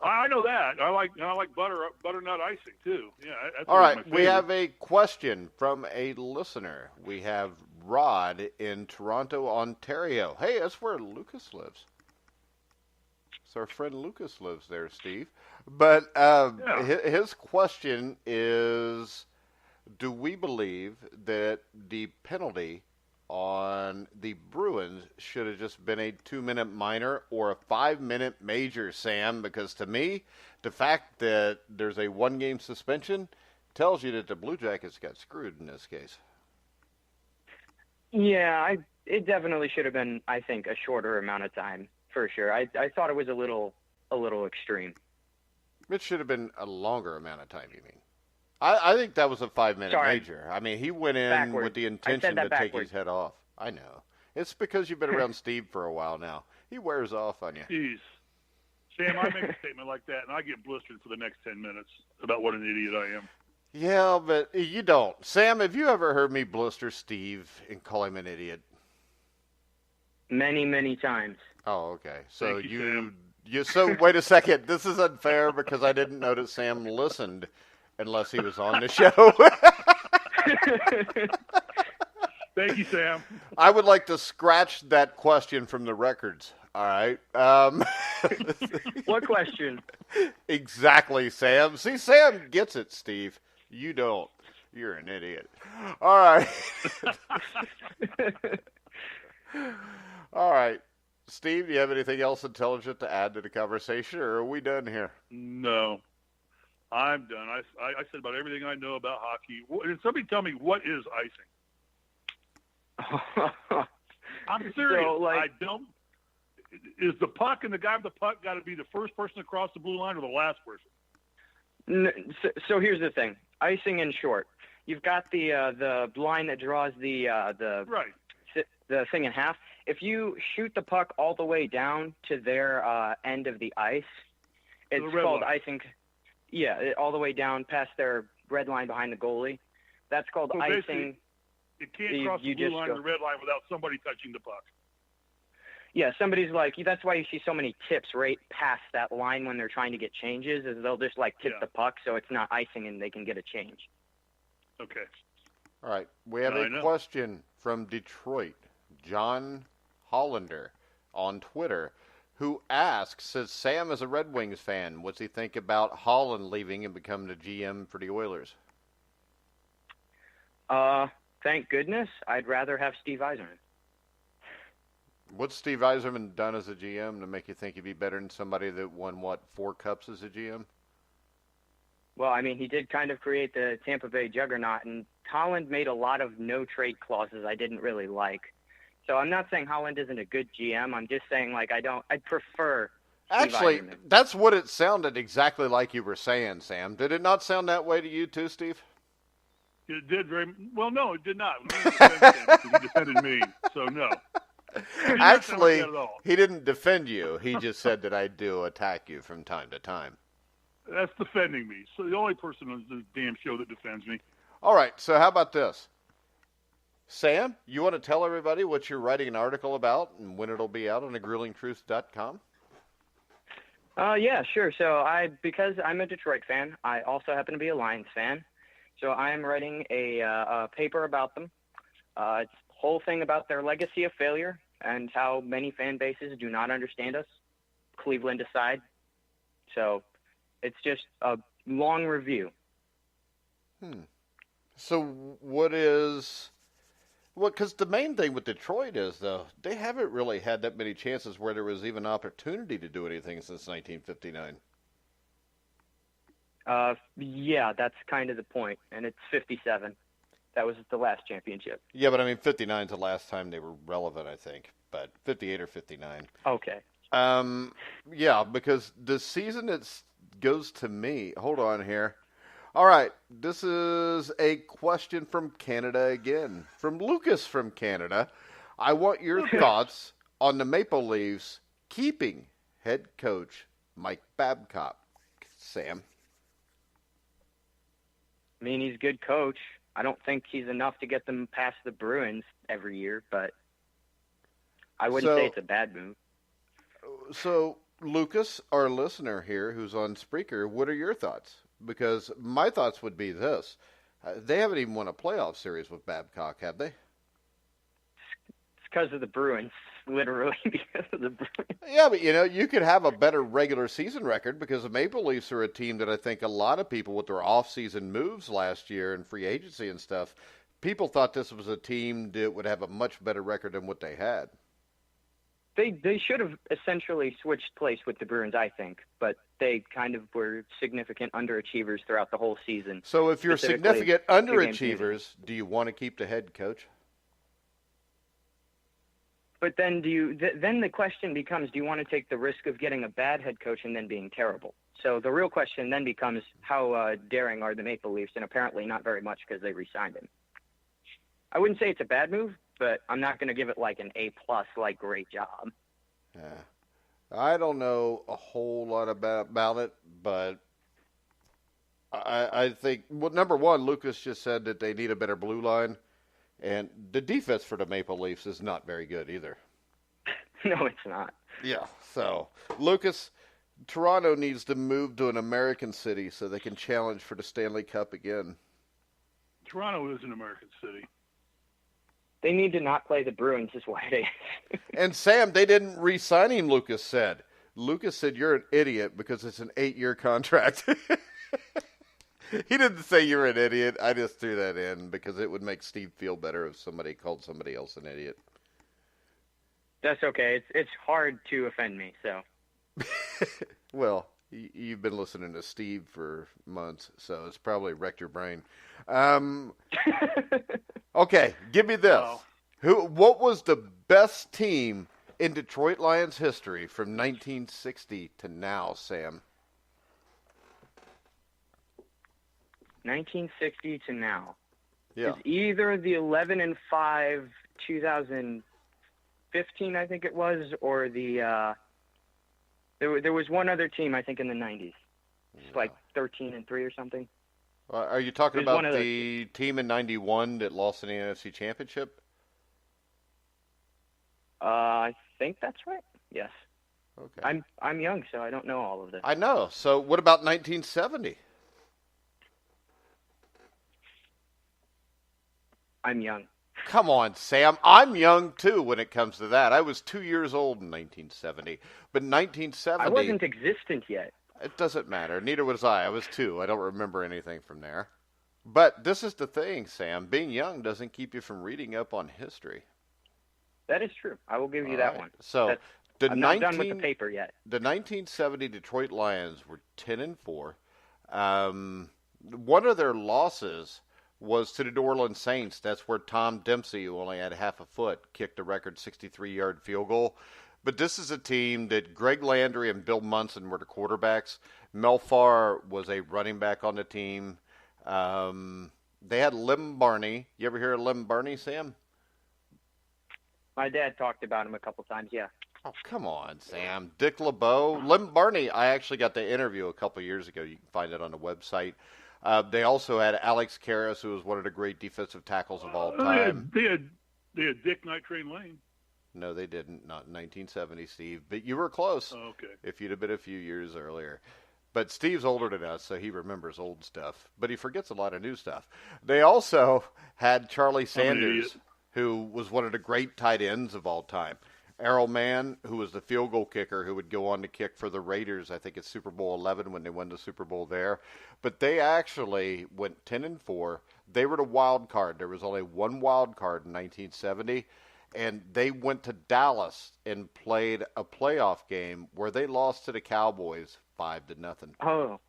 I know that. I like butternut icing too. Yeah. That's all right. We have a question from a listener. We have Rod in Toronto, Ontario. Hey, that's where Lucas lives. So our friend Lucas lives there, Steve. But his question is, do we believe that the penalty on the Bruins should have just been a 2-minute minor or a 5-minute major, Sam? Because to me, the fact that there's a 1-game suspension tells you that the Blue Jackets got screwed in this case. Yeah, it definitely should have been, I think, a shorter amount of time, for sure. I thought it was a little extreme. It should have been a longer amount of time, you mean? I think that was a 5-minute major. I mean, he went in with the intention to take his head off. I know. It's because you've been around Steve for a while now. He wears off on you. Jeez. Sam, I make a statement like that, and I get blistered for the next 10 minutes about what an idiot I am. Yeah, but you don't. Sam, have you ever heard me blister Steve and call him an idiot? Many, many times. Oh, okay. So Thank you, so wait a second. This is unfair because I didn't notice Sam listened unless he was on the show. Thank you, Sam. I would like to scratch that question from the records. All right. What question? Exactly, Sam. See, Sam gets it, Steve. You don't. You're an idiot. All right. All right. Steve, do you have anything else intelligent to add to the conversation, or are we done here? No. I'm done. I said about everything I know about hockey. And somebody tell me, what is icing? I'm serious. So, I don't. Is the puck and the guy with the puck got to be the first person across the blue line or the last person? So here's the thing. Icing in short. You've got the line that draws the thing in half. If you shoot the puck all the way down to their end of the ice, it's called icing. Yeah, all the way down past their red line behind the goalie. That's called icing. It can't cross the blue line or the red line without somebody touching the puck. Yeah, somebody's like, that's why you see so many tips right past that line when they're trying to get changes, is they'll just tip the puck so it's not icing and they can get a change. Okay. All right. We have a question from Detroit, John Hollander on Twitter, who asks, says Sam is a Red Wings fan. What's he think about Holland leaving and becoming the GM for the Oilers? Thank goodness. I'd rather have Steve Yzerman. What's Steve Yzerman done as a GM to make you think he'd be better than somebody that won, 4 cups as a GM? Well, I mean, he did kind of create the Tampa Bay juggernaut, and Holland made a lot of no-trade clauses I didn't really like. So I'm not saying Holland isn't a good GM. I'm just saying, I'd prefer Steve Yzerman. That's what it sounded exactly like you were saying, Sam. Did it not sound that way to you too, Steve? It did very well. No, it did not. He defended me, so no. Actually, he didn't defend you. He just said that I do attack you from time to time. That's defending me. So the only person on this damn show that defends me. All right, so how about this? Sam, you want to tell everybody what you're writing an article about and when it'll be out on thegruelingtruth.com? Yeah, sure. So because I'm a Detroit fan, I also happen to be a Lions fan. So I'm writing a paper about them. It's a whole thing about their legacy of failure and how many fan bases do not understand us, Cleveland aside. So it's just a long review. So because the main thing with Detroit is, though, they haven't really had that many chances where there was even opportunity to do anything since 1959. Yeah, that's kind of the point, and it's 57. That was the last championship. Yeah, but I mean, 59 is the last time they were relevant, I think. But 58 or 59. Okay. Yeah, because the season goes to me. Hold on here. All right, this is a question from Canada again, from Lucas from Canada. I want your thoughts on the Maple Leafs keeping head coach Mike Babcock. Sam? I mean, he's a good coach. I don't think he's enough to get them past the Bruins every year, but I wouldn't say it's a bad move. So, Lucas, our listener here who's on Spreaker, what are your thoughts? Because my thoughts would be this. They haven't even won a playoff series with Babcock, have they? It's because of the Bruins, literally because of the Bruins. Yeah, but, you could have a better regular season record because the Maple Leafs are a team that I think a lot of people with their off-season moves last year and free agency and stuff, people thought this was a team that would have a much better record than what they had. They should have essentially switched place with the Bruins, I think, but they kind of were significant underachievers throughout the whole season. So if you're significant underachievers, do you want to keep the head coach? But then then the question becomes, do you want to take the risk of getting a bad head coach and then being terrible? So the real question then becomes, how daring are the Maple Leafs? And apparently not very much because they re-signed him. I wouldn't say it's a bad move, but I'm not going to give it like an A+, like great job. Yeah. I don't know a whole lot about it, but I think, well, number one, Lucas just said that they need a better blue line, and the defense for the Maple Leafs is not very good either. No, it's not. Yeah, so, Lucas, Toronto needs to move to an American city so they can challenge for the Stanley Cup again. Toronto is an American city. They need to not play the Bruins is why they... And Sam, they didn't re-sign him, Lucas said. Lucas said, you're an idiot because it's an 8-year contract. He didn't say you're an idiot. I just threw that in because it would make Steve feel better if somebody called somebody else an idiot. That's okay. It's hard to offend me, so... Well, you've been listening to Steve for months, so it's probably wrecked your brain. Okay, give me this. Wow. What was the best team in Detroit Lions history from 1960 to now, Sam? 1960 to now. Yeah. It's either the 11-5 2015, I think it was, or the there was one other team I think in the 90s. It's like 13-3 or something. Are you talking There's about the team in 91 that lost in the NFC Championship? I think that's right. Yes. Okay. I'm young, so I don't know all of this. I know. So what about 1970? I'm young. Come on, Sam. I'm young, too, when it comes to that. I was 2 years old in 1970. But 1970... I wasn't existent yet. It doesn't matter. Neither was I. I was 2. I don't remember anything from there. But this is the thing, Sam. Being young doesn't keep you from reading up on history. That is true. I will give you that one. So I'm not done with the paper yet. The 1970 Detroit Lions were 10-4. One of their losses was to the New Orleans Saints. That's where Tom Dempsey, who only had half a foot, kicked a record 63-yard field goal. But this is a team that Greg Landry and Bill Munson were the quarterbacks. Mel Farr was a running back on the team. They had Lem Barney. You ever hear of Lem Barney, Sam? My dad talked about him a couple times, yeah. Oh, come on, Sam. Dick LeBeau. Lem Barney, I actually got to interview a couple years ago. You can find it on the website. They also had Alex Karras, who was one of the great defensive tackles of all time. They had Dick Night Train Lane. No, they didn't. Not in 1970, Steve. But you were close. Oh, okay. If you'd have been a few years earlier. But Steve's older than us, so he remembers old stuff. But he forgets a lot of new stuff. They also had Charlie Sanders, who was one of the great tight ends of all time. Errol Mann, who was the field goal kicker, who would go on to kick for the Raiders, I think it's Super Bowl 11 when they won the Super Bowl there. But they actually went 10-4. They were the wild card. There was only one wild card in 1970. And they went to Dallas and played a playoff game where they lost to the Cowboys 5-0. Oh,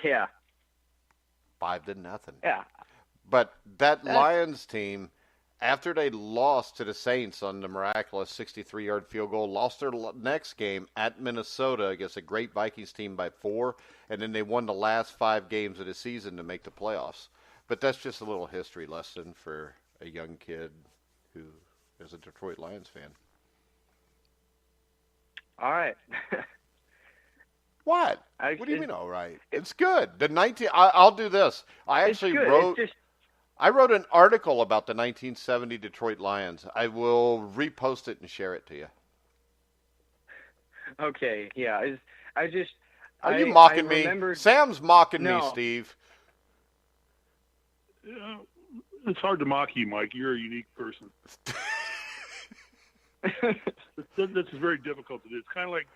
yeah. 5-0. Yeah. But that Lions team, after they lost to the Saints on the miraculous 63-yard field goal, lost their next game at Minnesota against a great Vikings team by 4, and then they won the last 5 games of the season to make the playoffs. But that's just a little history lesson for a young kid who is a Detroit Lions fan. All right. What? What do you mean, all right? It's good. I'll do this. I actually I wrote an article about the 1970 Detroit Lions. I will repost it and share it to you. Okay, yeah. Are you mocking me? Sam's mocking me, Steve. Yeah, it's hard to mock you, Mike. You're a unique person. This is very difficult to do. It's kind of like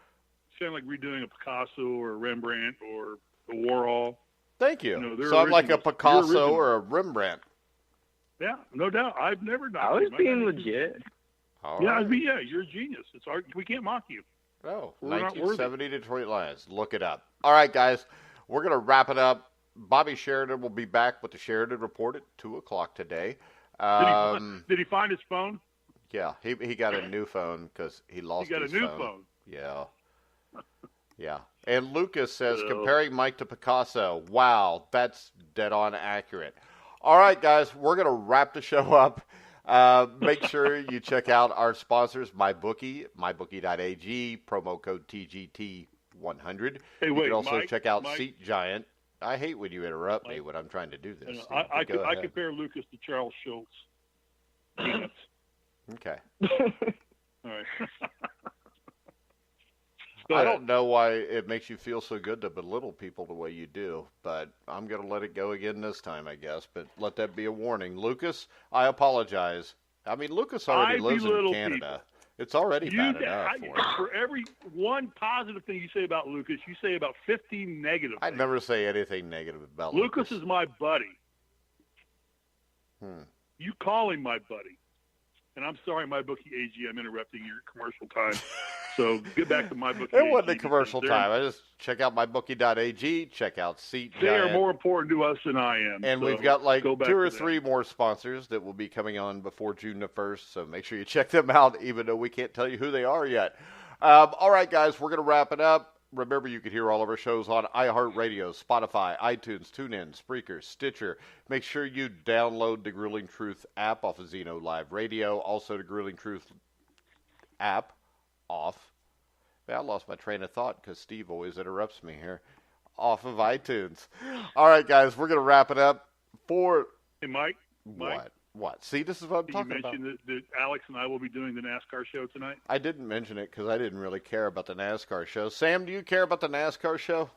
redoing a Picasso or a Rembrandt or a Warhol. Thank you. So I'm like a Picasso or a Rembrandt. Yeah, no doubt. I've never done. I was being legit. Yeah, you're a genius. It's hard. We can't mock you. Oh, 1970 Detroit Lions. Look it up. All right, guys, we're going to wrap it up. Bobby Sheridan will be back with the Sheridan Report at 2 o'clock today. Did he find his phone? Yeah, he got a new phone because he lost his phone. He got a new phone. Yeah. Yeah. And Lucas says, comparing Mike to Picasso. Wow, that's dead on accurate. All right, guys, we're going to wrap the show up. Make sure you check out our sponsors, MyBookie, mybookie.ag, promo code TGT100. Hey, you can also Mike, check out Seat Giant. I hate when you interrupt me when I'm trying to do this. I compare Lucas to Charles Schultz. Okay. All right. I don't know why it makes you feel so good to belittle people the way you do, but I'm going to let it go again this time, I guess. But let that be a warning. Lucas, I apologize. I mean, Lucas already lives in Canada. People. It's already bad enough for every one positive thing you say about Lucas, you say about 15 negative I'd things. never say anything negative about Lucas. Lucas is my buddy. You call him my buddy. And I'm sorry, MyBookie AG, I'm interrupting your commercial time. So get back to MyBookie AG. It wasn't a commercial time. I just check out MyBookie.ag, check out Seat Giant. They are more important to us than I am. And we've got like 2 or 3 more sponsors that will be coming on before June the 1st. So make sure you check them out, even though we can't tell you who they are yet. All right, guys, we're going to wrap it up. Remember, you can hear all of our shows on iHeartRadio, Spotify, iTunes, TuneIn, Spreaker, Stitcher. Make sure you download the Grueling Truth app off of Zeno Live Radio. Also, the Grueling Truth app off. I lost my train of thought because Steve always interrupts me here. Off of iTunes. All right, guys, we're going to wrap it up for... Hey, Mike? What? See, this is what I'm talking about. You mentioned that Alex and I will be doing the NASCAR show tonight? I didn't mention it because I didn't really care about the NASCAR show. Sam, do you care about the NASCAR show?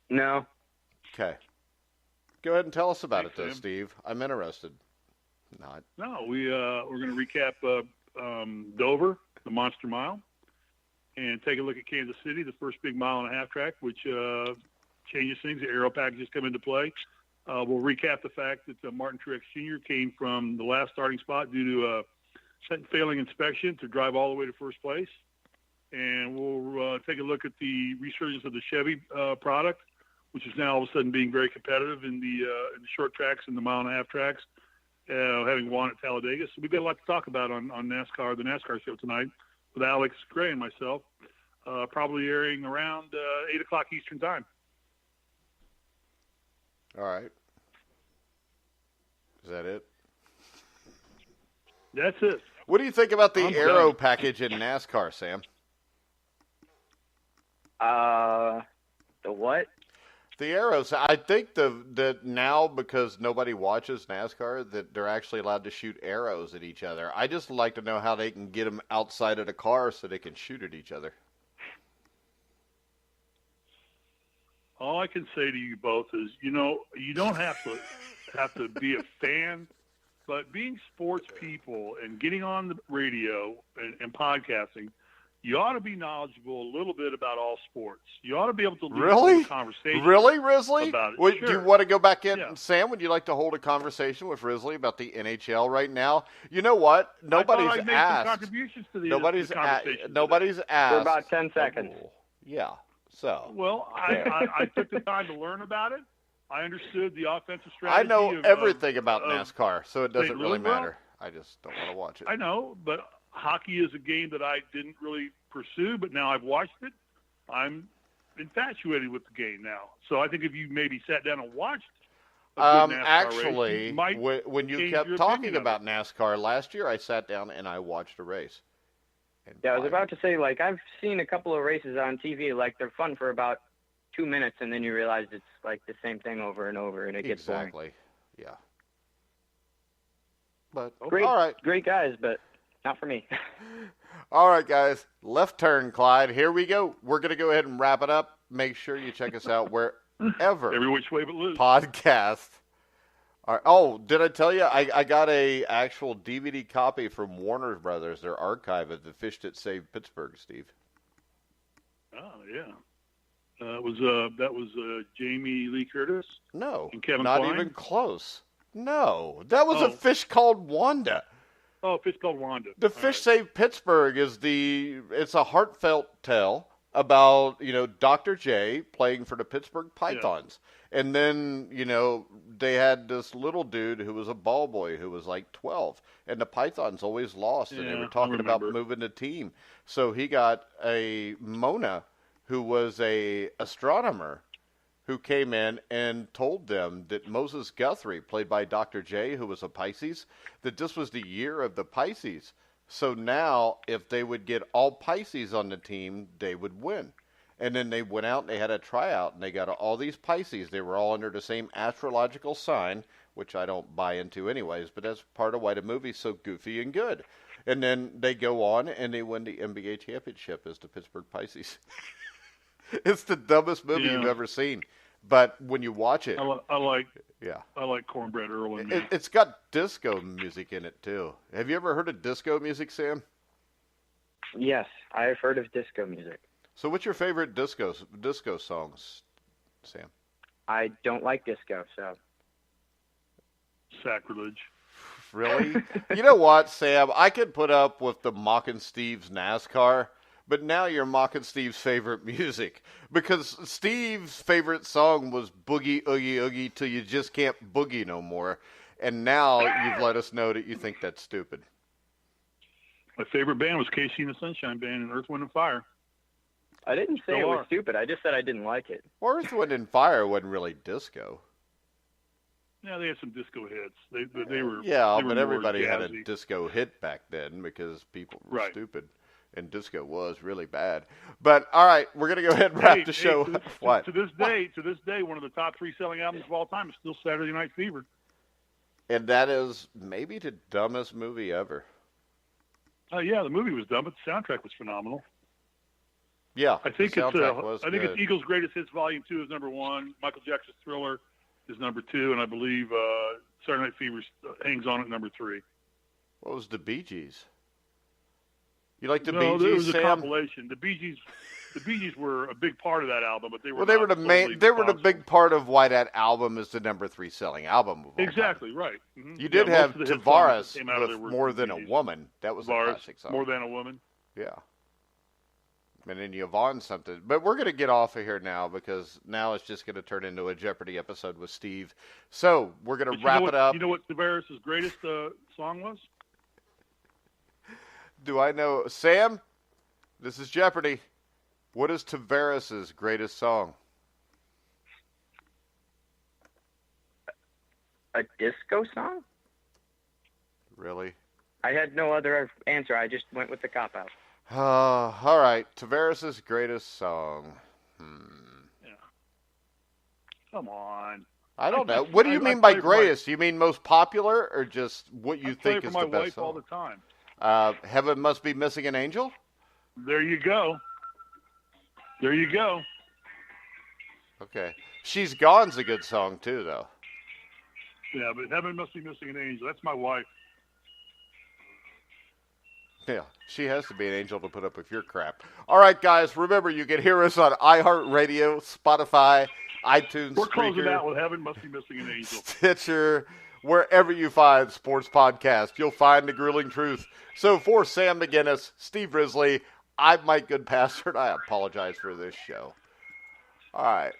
No. Okay. Go ahead and tell us about Thanks, it, though, Sam. Steve. I'm interested. Not. No, we're going to recap Dover, the Monster Mile, and take a look at Kansas City, the first big mile-and-a-half track, which changes things. The aero packages come into play. We'll recap the fact that Martin Truex Jr. came from the last starting spot due to a failing inspection to drive all the way to first place. And we'll take a look at the resurgence of the Chevy product, which is now all of a sudden being very competitive in the short tracks and the mile-and-a-half tracks, having won at Talladega. So we've got a lot to talk about on NASCAR, the NASCAR show tonight, with Alex Gray and myself, probably airing around 8 o'clock Eastern time. All right. Is that it? That's it. What do you think about the aero package in NASCAR, Sam? The what? The arrows. I think that now, because nobody watches NASCAR, that they're actually allowed to shoot arrows at each other. I just like to know how they can get them outside of the car so they can shoot at each other. All I can say to you both is, you don't have to be a fan, but being sports people and getting on the radio and podcasting, you ought to be knowledgeable a little bit about all sports. You ought to be able to lead a conversation. Really, Risley? About it. Sure. Do you want to go back in? Yeah. Sam, would you like to hold a conversation with Risley about the NHL right now? You know what? Nobody's asked. Contributions to the Nobody's asked. For about 10 seconds. Yeah. So. Well, I took the time to learn about it. I understood the offensive I strategy. know everything about NASCAR, so it doesn't St. really Louis, well, matter. I just don't want to watch it. I know, but hockey is a game that I didn't really pursue, but now I've watched it. I'm infatuated with the game now. So I think if you maybe sat down and watched a good NASCAR actually, race, you might when you change kept your talking opinion of about NASCAR last year, I sat down and I watched a race. And Yeah, I was about to say, like, I've seen a couple of races on TV, like, they're fun for about 2 minutes, and then you realize it's, like, the same thing over and over, and it gets boring. Exactly, yeah. But, Great, all right. great guys, but not for me. All right, guys. Left turn, Clyde. Here we go. We're going to go ahead and wrap it up. Make sure you check us out wherever. Every which way but loose. Podcast. All right. Oh, did I tell you? I got a actual DVD copy from Warner Brothers, their archive of The Fish That Saved Pittsburgh, Steve. Oh, yeah. That was Jamie Lee Curtis? No, And Kevin not Kline? even close. No, that was Oh. A Fish Called Wanda. Oh, Fish Called Wanda. The All Fish right. Saved Pittsburgh it's a heartfelt tale about, Dr. J playing for the Pittsburgh Pythons. And then, they had this little dude who was a ball boy who was like 12. And the Pythons always lost, and they Yeah, were I talking about remember. moving the team. So he got a Mona, who was a astronomer, who came in and told them that Moses Guthrie, played by Dr. J, who was a Pisces, that this was the year of the Pisces. So now, if they would get all Pisces on the team, they would win. And then they went out and they had a tryout, and they got all these Pisces. They were all under the same astrological sign, which I don't buy into anyways, but that's part of why the movie's so goofy and good. And then they go on and they win the NBA championship as the Pittsburgh Pisces. It's the dumbest movie you've ever seen. But when you watch it, I like yeah, Cornbread Earl in there. it's got disco music in it too. Have you ever heard of disco music, Sam? Yes, I've heard of disco music. So what's your favorite disco songs, Sam? I don't like disco, so. Sacrilege. Really? You know what, Sam? I could put up with the Mockin' Steve's NASCAR, but now you're mocking Steve's favorite music. Because Steve's favorite song was Boogie Oogie Oogie Till You Just Can't Boogie No More. And now you've let us know that you think that's stupid. My favorite band was Casey and the Sunshine Band and Earth, Wind, and Fire. I didn't say Still it was are. stupid. I just said I didn't like it. Earth, Wind, and Fire wasn't really disco. Yeah, they had some disco hits. They were Yeah, they were but more everybody had a jazzy. disco hit back then because people were Right. stupid. And disco was really bad. But, all right, we're going to go ahead and wrap the show. What? To this day, one of the top 3 selling albums of all time is still Saturday Night Fever. And that is maybe the dumbest movie ever. Yeah, the movie was dumb, but the soundtrack was phenomenal. Yeah, I think the it's soundtrack was I think good. it's Eagles' Greatest Hits Volume 2 is number 1. Michael Jackson's Thriller is number 2, and I believe Saturday Night Fever hangs on at number 3. What was the Bee Gees? You like the No, Bee there Gees, was a Sam? compilation. The Bee Gees were a big part of that album, but they were Well, they not were the solely they were the responsible. big part of why that album is the number 3 selling album of all time. Exactly right. Mhm. You did Yeah, have most of the hit songs Tavares that came out of there with were More from Than Bee a Gees. Woman. That was a Tavares, classic song. More Than a Woman. Yeah. And then Yvonne something. But we're going to get off of here now because now it's just going to turn into a Jeopardy episode with Steve. So we're going But to you wrap know it what, up. You know what Tavares' greatest song was? Do I know? Sam, this is Jeopardy. What is Tavares' greatest song? A disco song? Really? I had no other answer. I just went with the cop-out. All right. Tavares' greatest song. Yeah. Come on. I don't know. What do you I mean by play for my- greatest? You mean most popular or just what you I play think for is my the best wife all the song? time. Heaven Must Be Missing an Angel? There you go. There you go. Okay. She's Gone's a good song too, though. Yeah, but Heaven Must Be Missing an Angel. That's my wife. Yeah, she has to be an angel to put up with your crap. All right, guys, remember you can hear us on iHeartRadio, Spotify, iTunes, We're closing Spreaker, out with Heaven Must Be Missing an Angel. Stitcher, wherever you find sports podcasts, you'll find the grueling truth. So for Sam McGinnis, Steve Risley, I'm Mike Goodpaster, and I apologize for this show. All right.